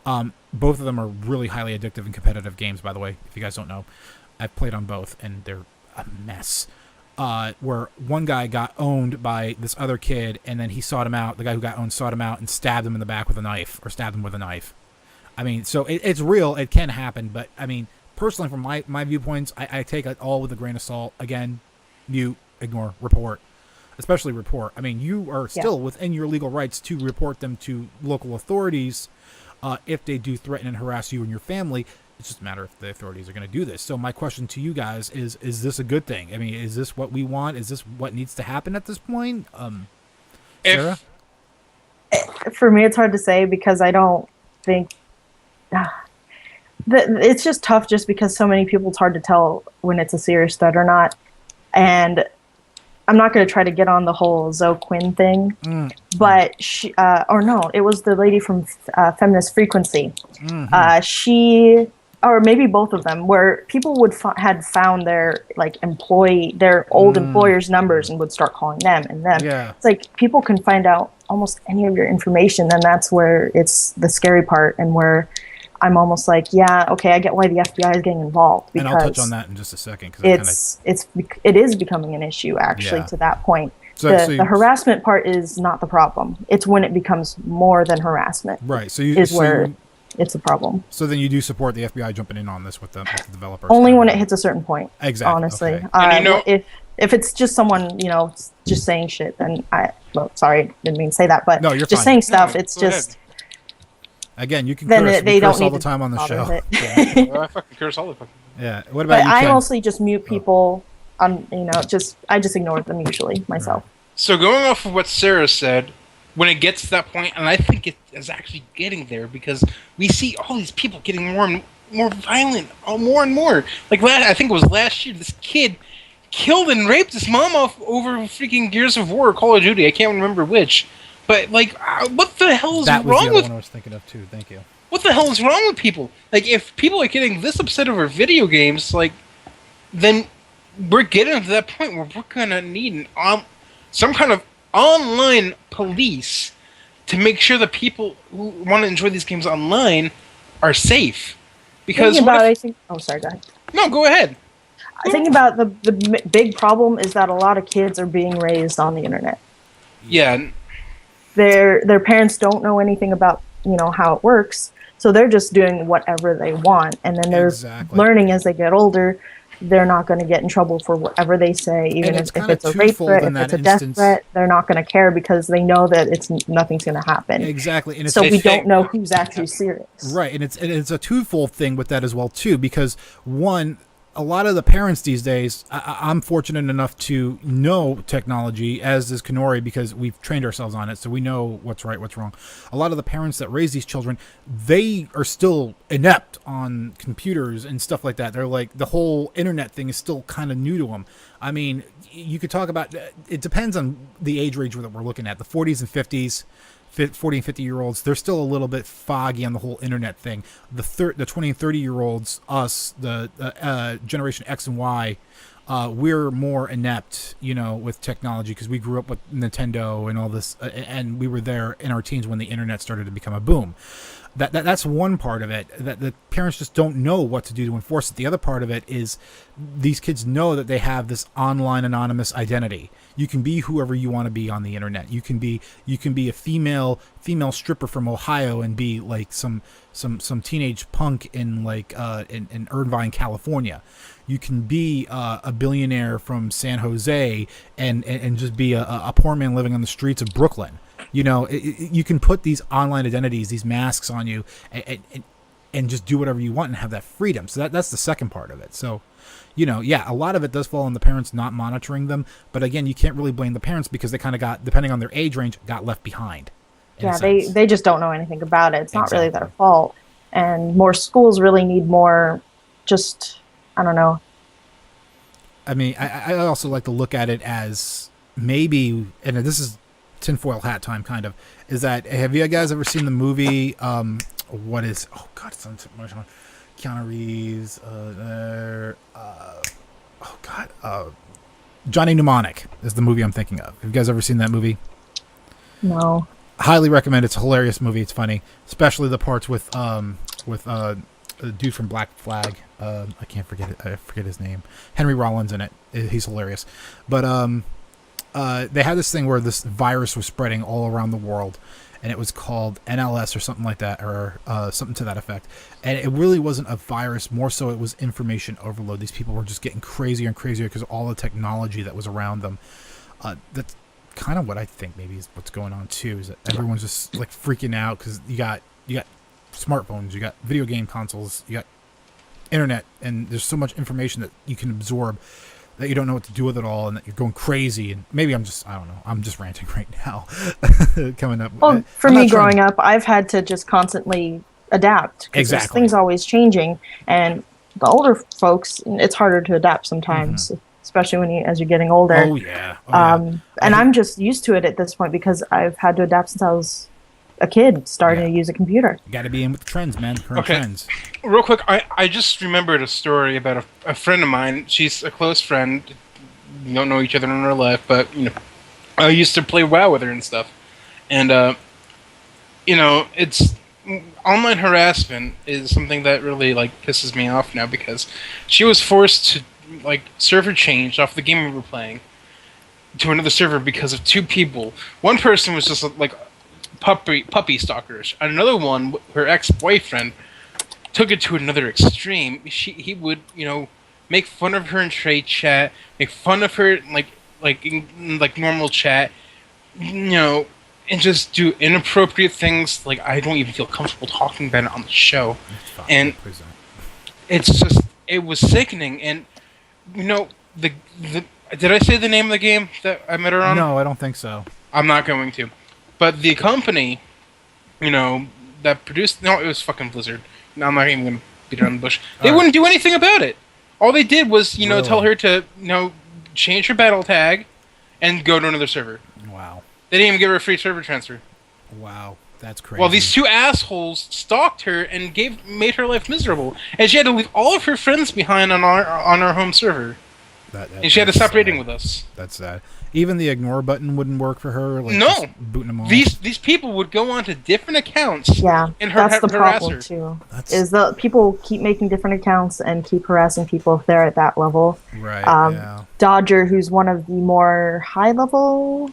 S2: Both of them are really highly addictive and competitive games, by the way, if you guys don't know. I've played on both, and they're a mess. Where one guy got owned by this other kid, and then he sought him out. The guy who got owned sought him out and stabbed him in the back with a knife, or stabbed him with a knife. I mean, so it's real. It can happen, but, I mean, personally, from my viewpoints, I take it all with a grain of salt. Again, mute, ignore, report, especially report. I mean, you are still within your legal rights to report them to local authorities if they do threaten and harass you and your family. It's just a matter if the authorities are going to do this. So my question to you guys is this a good thing? I mean, is this what we want? Is this what needs to happen at this point? Sarah?
S1: For me, it's hard to say because I don't think... it's just tough just because so many people, it's hard to tell when it's a serious threat or not. And I'm not going to try to get on the whole Zoe Quinn thing, but she, or no, it was the lady from Feminist Frequency. She, or maybe both of them, where people had found their their old employers' numbers and would start calling them and them.
S2: Yeah.
S1: It's like people can find out almost any of your information, and that's where it's the scary part, and where I'm almost like, yeah, okay, I get why the FBI is getting involved. Because
S2: and I'll touch on that in just a second.
S1: Cause it is becoming an issue, actually, to that point.
S2: So
S1: the harassment part is not the problem. It's when it becomes more than harassment.
S2: Right.
S1: Where it's a problem.
S2: So then you do support the FBI jumping in on this with the developers?
S1: Only when it hits a certain point.
S2: Exactly.
S1: Honestly.
S2: Okay.
S3: And
S1: if it's just someone, just saying shit, then sorry, didn't mean to say that, but
S2: no, you're
S1: just
S2: fine.
S1: saying stuff, it's just...
S3: Ahead.
S2: Again, you can
S1: then
S2: curse.
S1: they
S2: We
S1: don't
S2: curse all
S1: need
S2: the time on the show.
S3: Well, I fucking curse all the fucking.
S2: Yeah. What about
S1: But
S2: you,
S1: I
S2: Ken?
S1: mostly just mute people on, I just ignore them usually myself.
S3: So going off of what Sarah said, when it gets to that point, and I think it is actually getting there because we see all these people getting more and more violent, more and more. Like I think it was last year, this kid killed and raped his mom off over freaking Gears of War or Call of Duty. I can't remember which. But, what the hell is
S2: that was
S3: wrong
S2: the other
S3: with...
S2: one I was thinking of, too. Thank you.
S3: What the hell is wrong with people? Like, if people are getting this upset over video games, then we're getting to that point where we're going to need some kind of online police to make sure that people who want to enjoy these games online are safe. Because
S1: oh, sorry, go ahead.
S3: No, go ahead.
S1: I think about the big problem is that a lot of kids are being raised on the internet.
S3: Yeah.
S1: Their parents don't know anything about how it works, so they're just doing whatever they want, and then they're learning as they get older. They're not going to get in trouble for whatever they say, even if it's a rape threat, if it's a death threat. They're not going to care because they know that nothing's going to happen.
S2: Exactly, and
S1: so we don't know who's actually serious.
S2: Right, and it's a twofold thing with that as well too, because one, a lot of the parents these days, I'm fortunate enough to know technology, as is Kennori, because we've trained ourselves on it, so we know what's right, what's wrong. A lot of the parents that raise these children, they are still inept on computers and stuff like that. They're like, the whole internet thing is still kind of new to them. I mean, you could talk about, it depends on the age range that we're looking at. The 40s and 50s, 40 and 50-year-olds, they're still a little bit foggy on the whole internet thing. The 20 and 30-year-olds, us, the Generation X and Y, we're more inept, with technology because we grew up with Nintendo and all this, and we were there in our teens when the internet started to become a boom. That's one part of it, that the parents just don't know what to do to enforce it. The other part of it is these kids know that they have this online anonymous identity. You can be whoever you want to be on the internet. You can be a female stripper from Ohio and be like some teenage punk in in Irvine, California. You can be a billionaire from San Jose and just be a poor man living on the streets of Brooklyn. You can put these online identities, these masks on you, and just do whatever you want and have that freedom. So that's the second part of it. So, a lot of it does fall on the parents not monitoring them. But again, you can't really blame the parents because they kind of got, depending on their age range, got left behind.
S1: Yeah, they just don't know anything about it. It's not really their fault. And more schools really need more, I don't know.
S2: I mean, I also like to look at it as maybe, and this is tinfoil hat time kind of, is that, have you guys ever seen the movie, it's on Keanu Reeves, Johnny Mnemonic is the movie I'm thinking of. Have you guys ever seen that movie?
S1: No.
S2: Highly recommend. It's a hilarious movie. It's funny, especially the parts with the dude from Black Flag. I forget his name. Henry Rollins in it. He's hilarious. But they had this thing where this virus was spreading all around the world, and it was called NLS or something like that, or something to that effect. And it really wasn't a virus, more so it was information overload. These people were just getting crazier and crazier because of all the technology that was around them. That's kind of what I think maybe is what's going on too, is that everyone's just like freaking out because you got smartphones, you got video game consoles, you got internet, and there's so much information that you can absorb that you don't know what to do with it all, and that you're going crazy. And maybe I'm just ranting right now. Coming up.
S1: Well, for me growing up, I've had to just constantly adapt.
S2: Exactly.
S1: Things always changing, and the older folks, it's harder to adapt sometimes, especially as you're getting older.
S2: Oh yeah. And
S1: I'm just used to it at this point because I've had to adapt since I was a kid starting to use a computer.
S2: You got to be in with the trends, man. Current trends.
S3: Real quick, I just remembered a story about a friend of mine. She's a close friend. We don't know each other in real life, but I used to play WoW with her and stuff. And it's online harassment is something that really pisses me off now, because she was forced to server change off the game we were playing to another server because of two people. One person was just puppy stalkers. Another one, her ex-boyfriend, took it to another extreme. He would, make fun of her in trade chat, make fun of her in normal chat, and just do inappropriate things. I don't even feel comfortable talking about it on the show. And it was sickening. And did I say the name of the game that I met her on?
S2: No, I don't think so.
S3: I'm not going to. But the company, that produced... No, it was fucking Blizzard. No, I'm not even going to beat around the bush. They wouldn't do anything about it. All they did was, really? Tell her to, change her battle tag and go to another server.
S2: Wow.
S3: They didn't even give her a free server transfer.
S2: Wow. That's crazy.
S3: Well, these two assholes stalked her and made her life miserable. And she had to leave all of her friends behind on our home server. And she had to stop raiding with us.
S2: That's sad. Even the ignore button wouldn't work for her.
S3: No,
S2: booting them off.
S3: These people would go onto different accounts.
S1: Yeah,
S3: and
S1: that's the problem too. Is that people keep making different accounts and keep harassing people if they're at that level.
S2: Right. Yeah.
S1: Dodger, who's one of the more high level.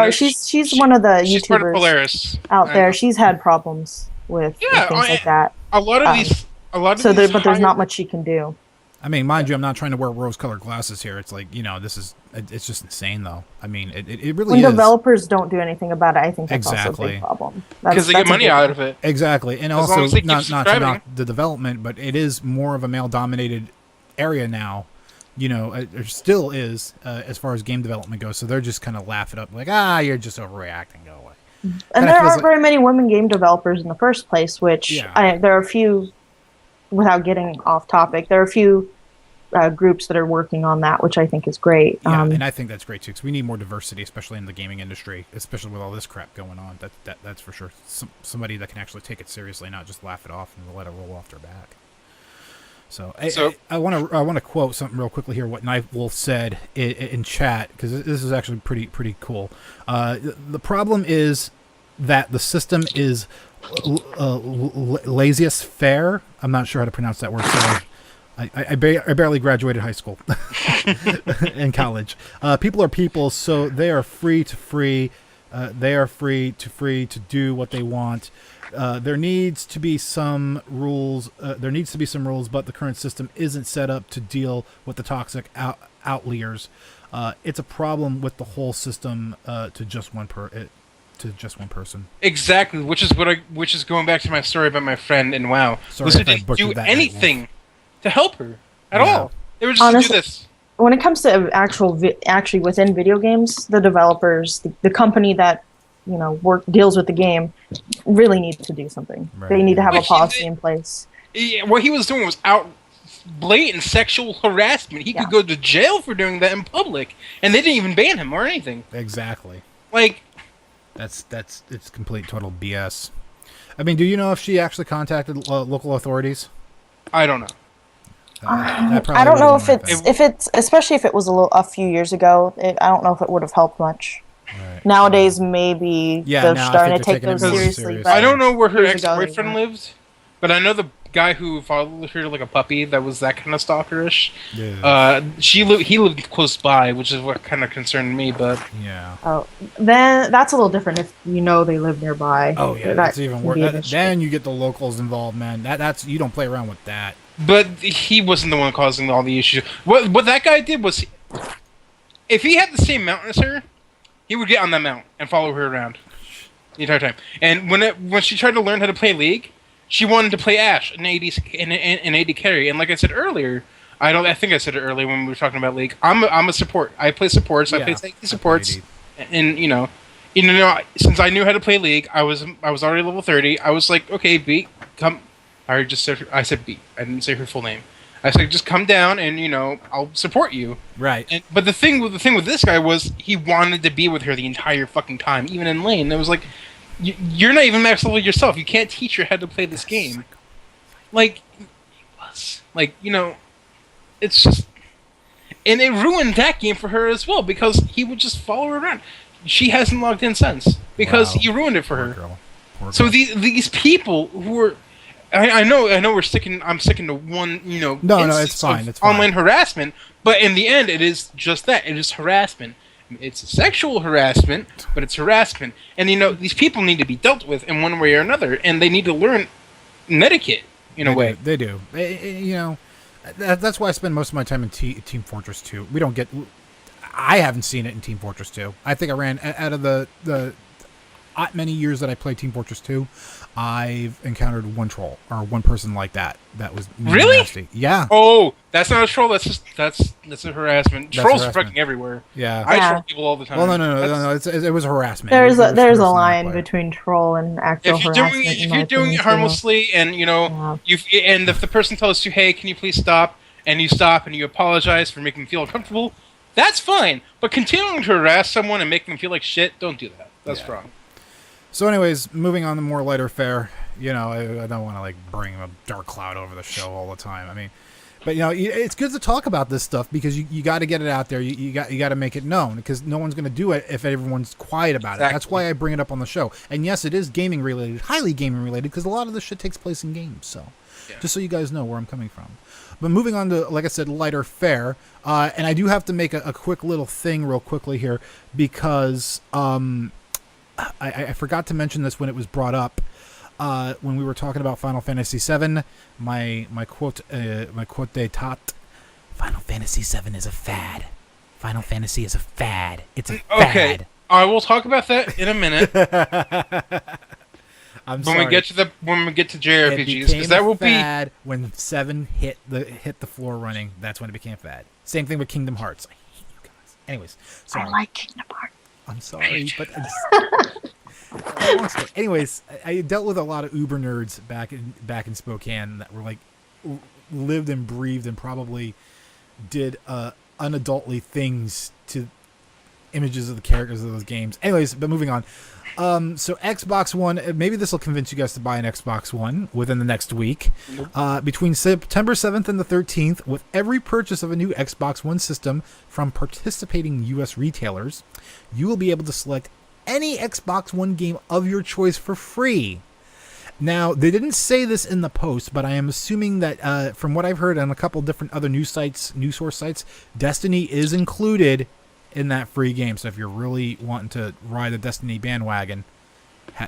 S1: She's one of the YouTubers out there. She's had problems with things like that.
S3: A lot of these.
S1: But there's not much she can do.
S2: I mean, mind you, I'm not trying to wear rose-colored glasses here. It's it's just insane, though. I mean, it really is.
S1: When developers don't do anything about it, I think that's also a big problem.
S3: Because they get money out of it.
S2: Exactly. And also, not the development, but it is more of a male-dominated area now. There still is as far as game development goes. So they're just kind of laugh it up like, you're just overreacting. Go away.
S1: And there aren't very many women game developers in the first place, which there are a few, without getting off topic, there are a few groups that are working on that, which I think is great.
S2: Yeah, and I think that's great too, because we need more diversity, especially in the gaming industry, especially with all this crap going on. That's for sure. Somebody that can actually take it seriously, not just laugh it off and let it roll off their back. So I want to quote something real quickly here. What Knife Wolf said in chat, because this is actually pretty cool. The problem is that the system is laziest fair. I'm not sure how to pronounce that word. So I barely graduated high school and college. People are people, so they are free to do what they want. There needs to be some rules. But the current system isn't set up to deal with the toxic outliers. It's a problem with the whole system to just one person.
S3: Exactly, which is going back to my story about my friend in WoW.
S2: Sorry,
S3: they didn't do anything to help her at all. They were just
S1: Honestly,
S3: to do this.
S1: When it comes to actually within video games, the developers, the company that deals with the game, really needs to do something. Right. They need to have a policy in place.
S3: What he was doing was blatant sexual harassment. He could go to jail for doing that in public, and they didn't even ban him or anything.
S2: Exactly.
S3: Like,
S2: it's complete total BS. I mean, do you know if she actually contacted local authorities?
S3: I don't know.
S1: I don't know if it's especially if it was a few years ago. I don't know if it would have helped much. Right. Nowadays, maybe they're starting to take those seriously.
S3: I don't know where her ex-boyfriend lived, but I know the guy who followed her like a puppy that was that kind of stalkerish. Yeah. He lived close by, which is what kind of concerned me. But
S1: then that's a little different if they live nearby.
S2: Oh yeah, that's even worse. Then you get the locals involved, man. That's you don't play around with that.
S3: But he wasn't the one causing all the issues. What that guy did was, if he had the same mount as her, he would get on that mount and follow her around the entire time. And when she tried to learn how to play League, she wanted to play Ashe, an AD carry. And like I said earlier, I think I said it earlier when we were talking about League. I'm a support. I play supports. I play tanky supports. And since I knew how to play League, I was already level 30. I was like, okay, B, come. I said B. I didn't say her full name. I said, just come down and, I'll support you.
S2: Right.
S3: But the thing with this guy was he wanted to be with her the entire fucking time, even in lane. It was like, you're not even max level yourself. You can't teach her how to play this game. Like, it's just... And it ruined that game for her as well, because he would just follow her around. She hasn't logged in since, because he ruined it for her. Poor girl. So these people who are... I know I'm sticking to one,
S2: No, it's fine. It's
S3: fine. Online harassment, but in the end, it is just that. It is harassment. It's sexual harassment, but it's harassment. And, these people need to be dealt with in one way or another, and they need to learn etiquette in a way.
S2: They do. That's why I spend most of my time in Team Fortress 2. I haven't seen it in Team Fortress 2. I think I ran out of the many years that I played Team Fortress 2. I've encountered one troll or one person like that. That was
S3: really
S2: nasty. Yeah.
S3: Oh, that's not a troll. That's a harassment. Trolls are fucking everywhere.
S2: Yeah.
S3: I troll people all the time.
S2: Well, no. It was harassment.
S1: There's a line between troll and actual harassment.
S3: If you're doing it harmlessly, and and if the person tells you, "Hey, can you please stop?" and you stop and you apologize for making them feel uncomfortable, that's fine. But continuing to harass someone and making them feel like shit, don't do that. That's wrong.
S2: So anyways, moving on to more lighter fare, I don't want to bring a dark cloud over the show all the time. I mean, but it's good to talk about this stuff because you got to get it out there. You got to make it known because no one's going to do it if everyone's quiet about it. That's why I bring it up on the show. And yes, it is gaming related, highly gaming related because a lot of this shit takes place in games. So just so you guys know where I'm coming from. But moving on to, like I said, lighter fare, and I do have to make a quick little thing real quickly here because I forgot to mention this when it was brought up when we were talking about Final Fantasy VII. My quote d'état: Final Fantasy VII is a fad. Final Fantasy is a fad. It's a fad.
S3: Okay, I will talk about that in a minute.
S2: I'm
S3: when
S2: sorry.
S3: we get to JRPGs,
S2: because
S3: because that will be
S2: fad when 7 hit the floor running. That's when it became fad. Same thing with Kingdom Hearts. I hate you guys. Anyways, sorry.
S1: I like Kingdom Hearts.
S2: I'm sorry, but anyways, I dealt with a lot of Uber nerds back in Spokane that were like lived and breathed and probably did unadultly things to images of the characters of those games. Anyways, but moving on. So Xbox One, maybe this will convince you guys to buy an Xbox One within the next week. Between September 7th and the 13th, with every purchase of a new Xbox One system from participating U.S. retailers, you will be able to select any Xbox One game of your choice for free. Now, they didn't say this in the post, but I am assuming that from what I've heard on a couple different other news source sites, Destiny is included in that free game. So if you're really wanting to ride the Destiny bandwagon,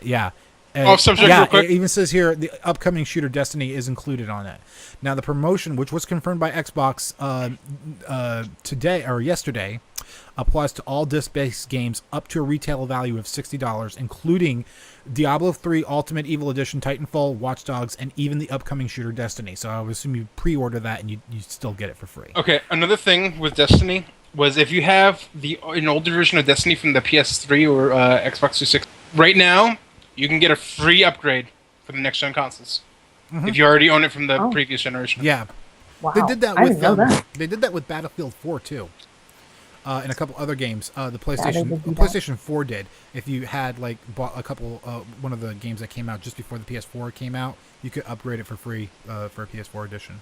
S2: yeah.
S3: Off subject real quick.
S2: It even says here the upcoming shooter Destiny is included on it. Now the promotion, which was confirmed by Xbox today or yesterday, applies to all disc-based games up to a retail value of $60, including Diablo 3 Ultimate Evil Edition, Titanfall, Watch Dogs, and even the upcoming shooter Destiny. So I would assume you pre-order that and you still get it for free.
S3: Okay, another thing with Destiny was if you have an older version of Destiny from the PS3 or Xbox 360, right now you can get a free upgrade for the next gen consoles if you already own it from the previous generation.
S2: Yeah,
S1: Wow.
S2: they did that
S1: I
S2: with
S1: didn't know that.
S2: they did that with Battlefield 4 too, and a couple other games. The PlayStation 4 did. If you had bought a couple one of the games that came out just before the PS4 came out, you could upgrade it for free for a PS4 edition,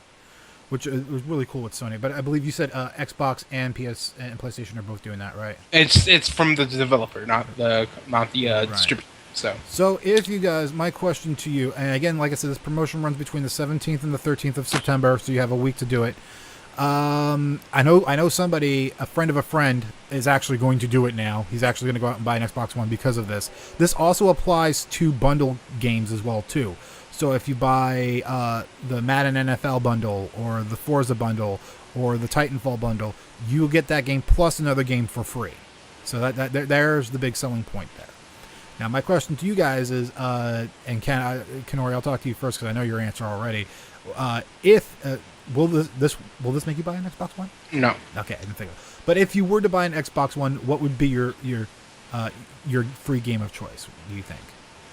S2: which was really cool with Sony. But I believe you said Xbox and PS and PlayStation are both doing that, right?
S3: It's from the developer, not the distributor. So
S2: if you guys, my question to you, and again, like I said, this promotion runs between the 17th and the 13th of September, so you have a week to do it. I know somebody, a friend of a friend, is actually going to do it now. He's actually going to go out and buy an Xbox One because of this. This also applies to bundle games as well too. So if you buy the Madden NFL bundle or the Forza bundle or the Titanfall bundle, you'll get that game plus another game for free. So there's the big selling point there. Now my question to you guys is, and Kennori, I'll talk to you first because I know your answer already. Will this make you buy an Xbox One?
S3: No.
S2: Okay, I didn't think of it. But if you were to buy an Xbox One, what would be your free game of choice? Do you think?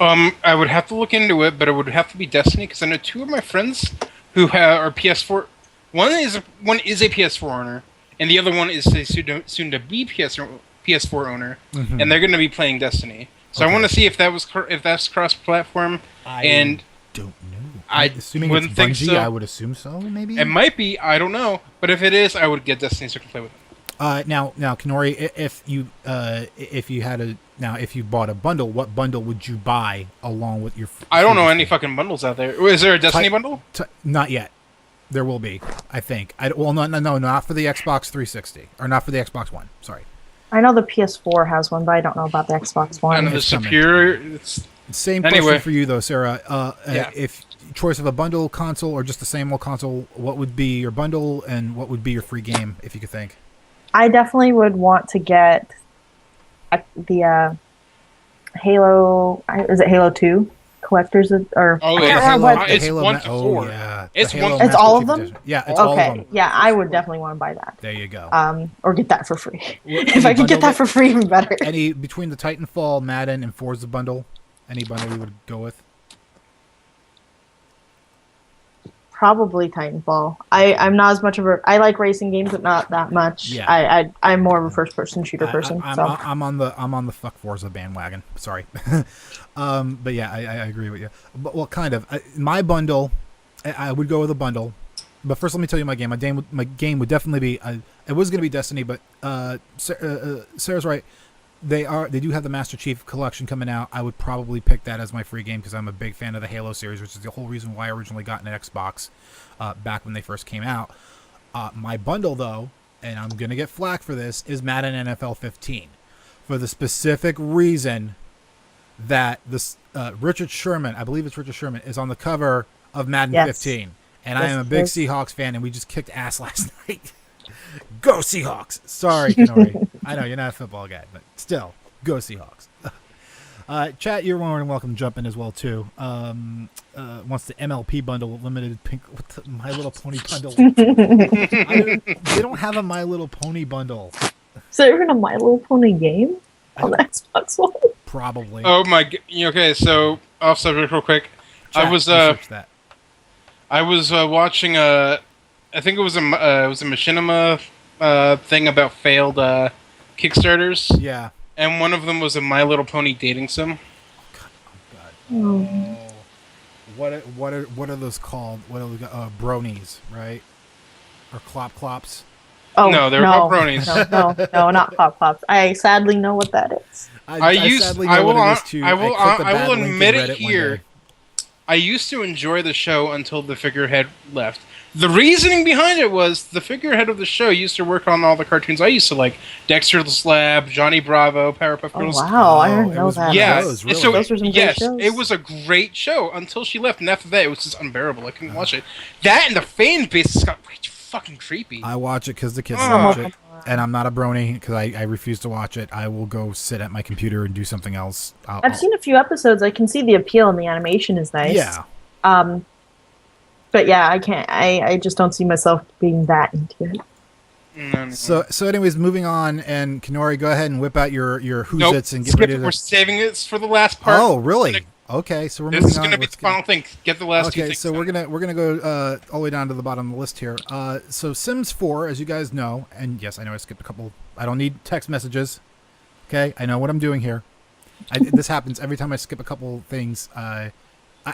S3: I would have to look into it, but it would have to be Destiny because I know two of my friends who are PS4. One is a PS4 owner, and the other one is a soon to be PS4 owner, and they're going to be playing Destiny. So I want to see if that's cross-platform. I
S2: don't know.
S3: Assuming
S2: it's
S3: think
S2: Bungie,
S3: so.
S2: I would assume so. Maybe
S3: it might be. I don't know, but if it is, I would get Destiny so I can play with it.
S2: Now, Kennori, if you bought a bundle, what bundle would you buy along with your?
S3: I don't know any fucking bundles out there. Is there a Destiny bundle?
S2: Not yet. There will be, I think. No, not for the Xbox 360 or not for the Xbox One. Sorry.
S1: I know the PS4 has one, but I don't know about the Xbox One.
S3: And the Superior.
S2: Same question for you though, Sarah. If choice of a bundle console or just the same old console, what would be your bundle and what would be your free game if you could think?
S1: I definitely would want to get the Halo. Is it Halo 2 collectors or?
S3: Oh, it's 1 to 4.
S2: Yeah,
S3: it's one.
S1: It's all of them.
S2: Yeah, it's all of them.
S1: Okay, yeah, I would definitely want to buy that.
S2: There you go.
S1: Or get that for free. If I could get that for free, even better.
S2: Any between the Titanfall, Madden, and Forza bundle? Any bundle you would go with?
S1: Probably Titanfall. I'm not as much of a. I like racing games, but not that much.
S2: Yeah.
S1: I'm more of a first-person shooter person.
S2: I'm on the fuck Forza bandwagon. Sorry, but yeah, I agree with you. But kind of my bundle, I would go with a bundle. But first, let me tell you my game. My game would definitely be. It was going to be Destiny, but Sarah's right. They do have the Master Chief Collection coming out. I would probably pick that as my free game because I'm a big fan of the Halo series, which is the whole reason why I originally got an Xbox back when they first came out. My bundle, though, and I'm going to get flack for this, is Madden NFL 15 for the specific reason that this Richard Sherman, I believe it's Richard Sherman, is on the cover of Madden 15. And I am a big Seahawks fan, and we just kicked ass last night. Go Seahawks! Sorry, Kennori. I know you're not a football guy, but still, go Seahawks. Chat, you're more than welcome to jump in as well too. Wants the MLP bundle, limited pink. What's the My Little Pony bundle? They don't have a My Little Pony bundle.
S1: Is there even a My Little Pony game on the Xbox One?
S2: Probably.
S3: Oh my. Okay, so off subject real quick.
S2: Chat,
S3: I was
S2: research that.
S3: watching I think it was a Machinima thing about failed Kickstarters.
S2: Yeah.
S3: And one of them was a My Little Pony dating sim.
S2: Oh, what are those called? What are bronies, right? Or clops?
S1: Oh,
S3: no, they're not bronies.
S1: No, not pop-pops. I sadly know what that is.
S3: I will admit it here. I used to enjoy the show until the figurehead left. The reasoning behind it was the figurehead of the show used to work on all the cartoons I used to like. Dexter the Slab, Johnny Bravo, Powerpuff Girls.
S1: Oh, wow, I didn't know that.
S3: Yeah,
S2: those were
S1: some great shows.
S3: It was a great show until she left, and after that, it was just unbearable. I couldn't watch it. That and the fan base got way too fucking creepy.
S2: I watch it because the kids watch it, and I'm not a brony because I refuse to watch it. I will go sit at my computer and do something else.
S1: I've seen a few episodes. I can see the appeal, and the animation is nice.
S2: Yeah.
S1: But yeah, I can't. I just don't see myself being that into it.
S3: No.
S2: So anyways, moving on, and Kennori, go ahead and whip out your who's-its and get ready to...
S3: We're saving it for the last part.
S2: Oh, really? Okay, so we're moving on.
S3: This is going to be the final thing. Get the last two
S2: Okay,
S3: things.
S2: so we're gonna go all the way down to the bottom of the list here. So Sims 4, as you guys know, and yes, I know I skipped a couple. I don't need text messages. Okay, I know what I'm doing here. This happens every time I skip a couple things.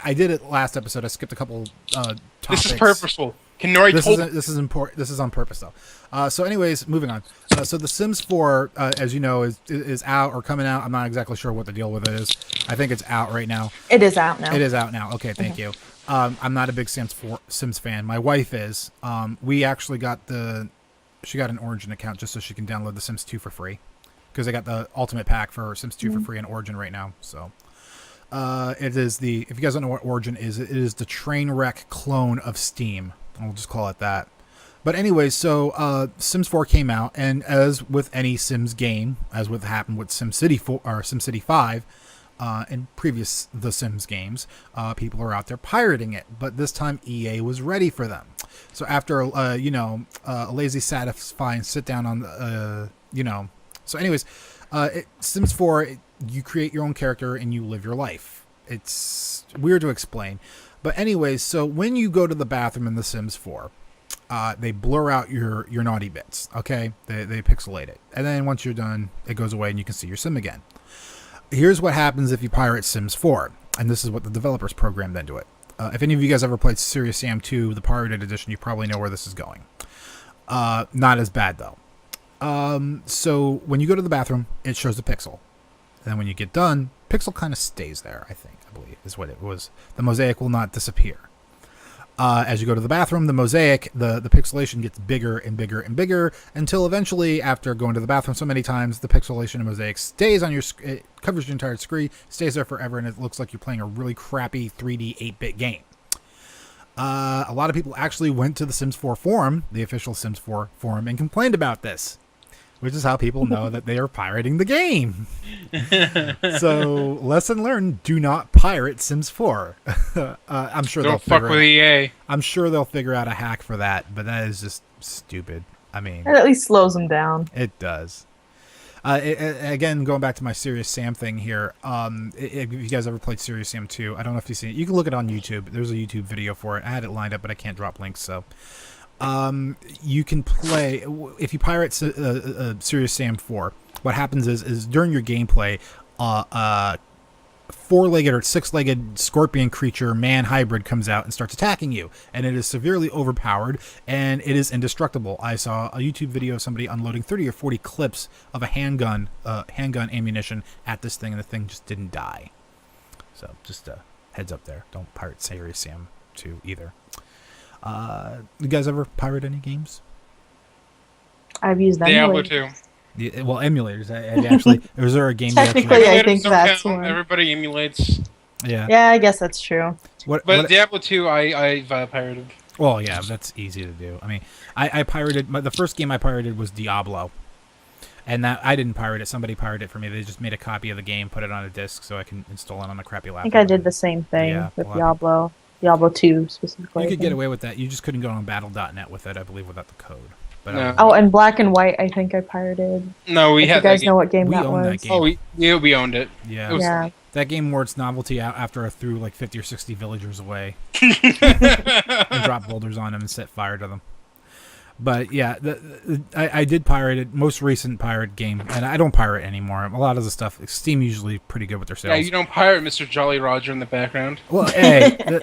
S2: I did it last episode. I skipped a couple topics.
S3: This is purposeful. Kennori
S2: This is important. This is on purpose, though. So, anyways, moving on. So, The Sims 4, as you know, is out or coming out. I'm not exactly sure what the deal with it is. I think it's out right now.
S1: It is out now.
S2: It is out now. Okay, thank you. I'm not a big Sims fan. My wife is. We actually she got an Origin account just so she can download The Sims 2 for free, because they got the Ultimate Pack for Sims 2 for free in Origin right now. So. It is if you guys don't know what Origin is, it is the train wreck clone of Steam. I'll just call it that. But anyway, so Sims 4 came out, and as with any Sims game, as what happened with SimCity 4 or SimCity 5, and previous The Sims games, people are out there pirating it. But this time EA was ready for them. So after a lazy, satisfying sit down on So anyways, Sims 4. You create your own character and you live your life. It's weird to explain. But anyways, so when you go to the bathroom in The Sims 4, they blur out your naughty bits, okay? They pixelate it. And then once you're done, it goes away and you can see your sim again. Here's what happens if you pirate Sims 4. And this is what the developers programmed into it. If any of you guys ever played Serious Sam 2, the pirated edition, you probably know where this is going. Not as bad, though. So when you go to the bathroom, it shows the pixel. Then when you get done, pixel kind of stays there, I believe, is what it was. The mosaic will not disappear. As you go to the bathroom, the mosaic, the pixelation gets bigger and bigger and bigger until eventually, after going to the bathroom so many times, the pixelation and mosaic stays on it covers your entire screen, stays there forever, and it looks like you're playing a really crappy 3D 8-bit game. A lot of people actually went to the Sims 4 forum, the official Sims 4 forum, and complained about this. Which is how people know that they are pirating the game. So, lesson learned: do not pirate Sims 4. I'm sure
S3: Don't fuck with EA.
S2: I'm sure they'll figure out a hack for that, but that is just stupid. I mean,
S1: it at least slows them down.
S2: It does. Again, going back to my Serious Sam thing here. If you guys ever played Serious Sam 2, I don't know if you've seen it. You can look it on YouTube. There's a YouTube video for it. I had it lined up, but I can't drop links, so. You can play if you pirate Serious Sam 4. What happens is during your gameplay, four-legged or six-legged scorpion creature man hybrid comes out and starts attacking you, and it is severely overpowered and it is indestructible. I saw a YouTube video of somebody unloading 30 or 40 clips of a handgun ammunition at this thing, and the thing just didn't die. So just a heads up there. Don't pirate Serious Sam 2 either. You guys ever pirate any games?
S1: I've used
S3: Diablo 2.
S2: Yeah, well, emulators. Actually, was there a game?
S1: Technically, I think that's one.
S3: Everybody emulates.
S2: Yeah.
S1: Yeah, I guess that's true.
S3: But Diablo 2, I've pirated.
S2: Well, yeah, that's easy to do. I mean, I pirated. The first game I pirated was Diablo, And that I didn't pirate it. Somebody pirated it for me. They just made a copy of the game, put it on a disc, so I can install it on a crappy laptop.
S1: I think I did the same thing with Diablo 2 specifically.
S2: You could get away with that. You just couldn't go on battle.net with it, I believe, without the code. But
S1: no. And Black and White, I think I pirated.
S3: No, we had.
S1: You guys know what game that was?
S2: That game.
S3: Oh, we owned it.
S2: Yeah. That game wore its novelty out after I threw like 50 or 60 villagers away and dropped boulders on them and set fire to them. But yeah, I did pirate it. Most recent pirate game, and I don't pirate anymore. A lot of the stuff, Steam usually pretty good with their sales.
S3: Yeah, you don't pirate Mr. Jolly Roger in the background.
S2: Well, hey,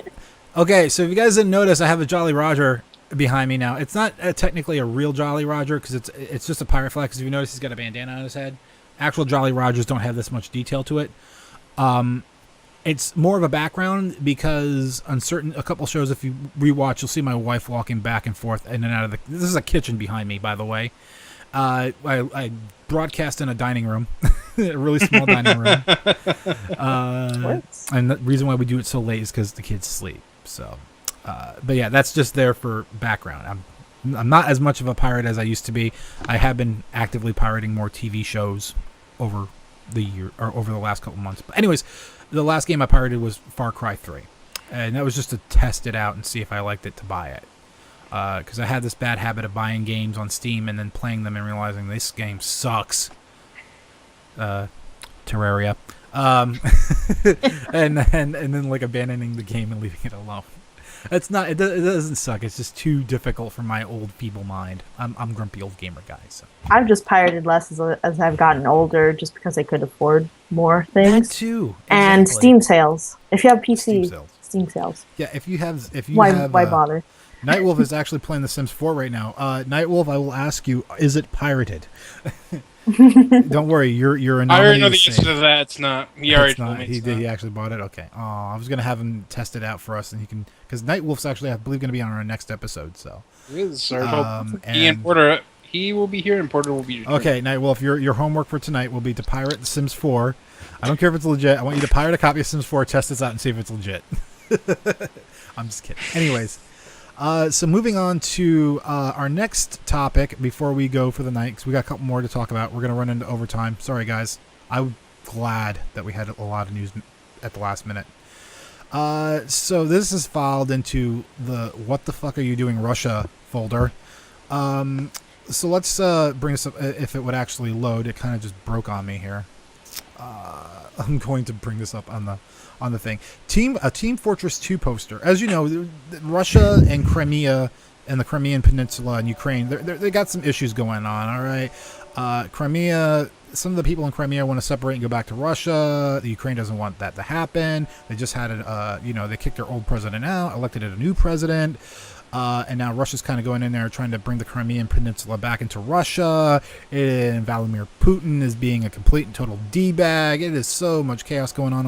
S2: okay. So if you guys didn't notice, I have a Jolly Roger behind me now. It's not technically a real Jolly Roger because it's just a pirate flag. Because if you notice, he's got a bandana on his head. Actual Jolly Rogers don't have this much detail to it. It's more of a background because on a couple shows, if you rewatch, you'll see my wife walking back and forth in and out of this is a kitchen behind me, by the way. I broadcast in a dining room, a really small dining room. And the reason why we do it so late is because the kids sleep. So, but yeah, that's just there for background. I'm not as much of a pirate as I used to be. I have been actively pirating more TV shows over the year or over the last couple months. But anyways, the last game I pirated was Far Cry 3, and that was just to test it out and see if I liked it to buy it. Because I had this bad habit of buying games on Steam and then playing them and realizing this game sucks. Terraria, and then like abandoning the game and leaving it alone. It doesn't suck. It's just too difficult for my old feeble mind. I'm grumpy old gamer guy. So
S1: I've just pirated less as I've gotten older, just because I could afford more things.
S2: That too. Exactly.
S1: And Steam sales. If you have PC, Steam sales.
S2: Yeah, if you have,
S1: why bother?
S2: Nightwolf is actually playing The Sims 4 right now. Nightwolf, I will ask you: is it pirated? Don't worry, you're an.
S3: I already know the answer to that. It's not. He already told me.
S2: He actually bought it. Okay. Oh, I was gonna have him test it out for us, and he can because Nightwolf's actually I believe gonna be on our next episode. So.
S3: He is, sir. He will be here, and Porter will be here.
S2: Okay, Nightwolf, your homework for tonight will be to pirate The Sims 4. I don't care if it's legit. I want you to pirate a copy of Sims 4, test this out, and see if it's legit. I'm just kidding. Anyways. So moving on to our next topic before we go for the night, because we got a couple more to talk about. We're going to run into overtime. Sorry, guys. I'm glad that we had a lot of news at the last minute. So this is filed into the What the Fuck Are You Doing Russia folder. So let's bring this up if it would actually load. It kind of just broke on me here. I'm going to bring this up on the thing. Team Fortress 2 poster. As you know, Russia and Crimea and the Crimean Peninsula and Ukraine, they got some issues going on, all right? Crimea, some of the people in Crimea want to separate and go back to Russia. The Ukraine doesn't want that to happen. They just had they kicked their old president out, elected a new president. And now Russia's kind of going in there trying to bring the Crimean Peninsula back into Russia. And Vladimir Putin is being a complete and total D-bag. It is so much chaos going on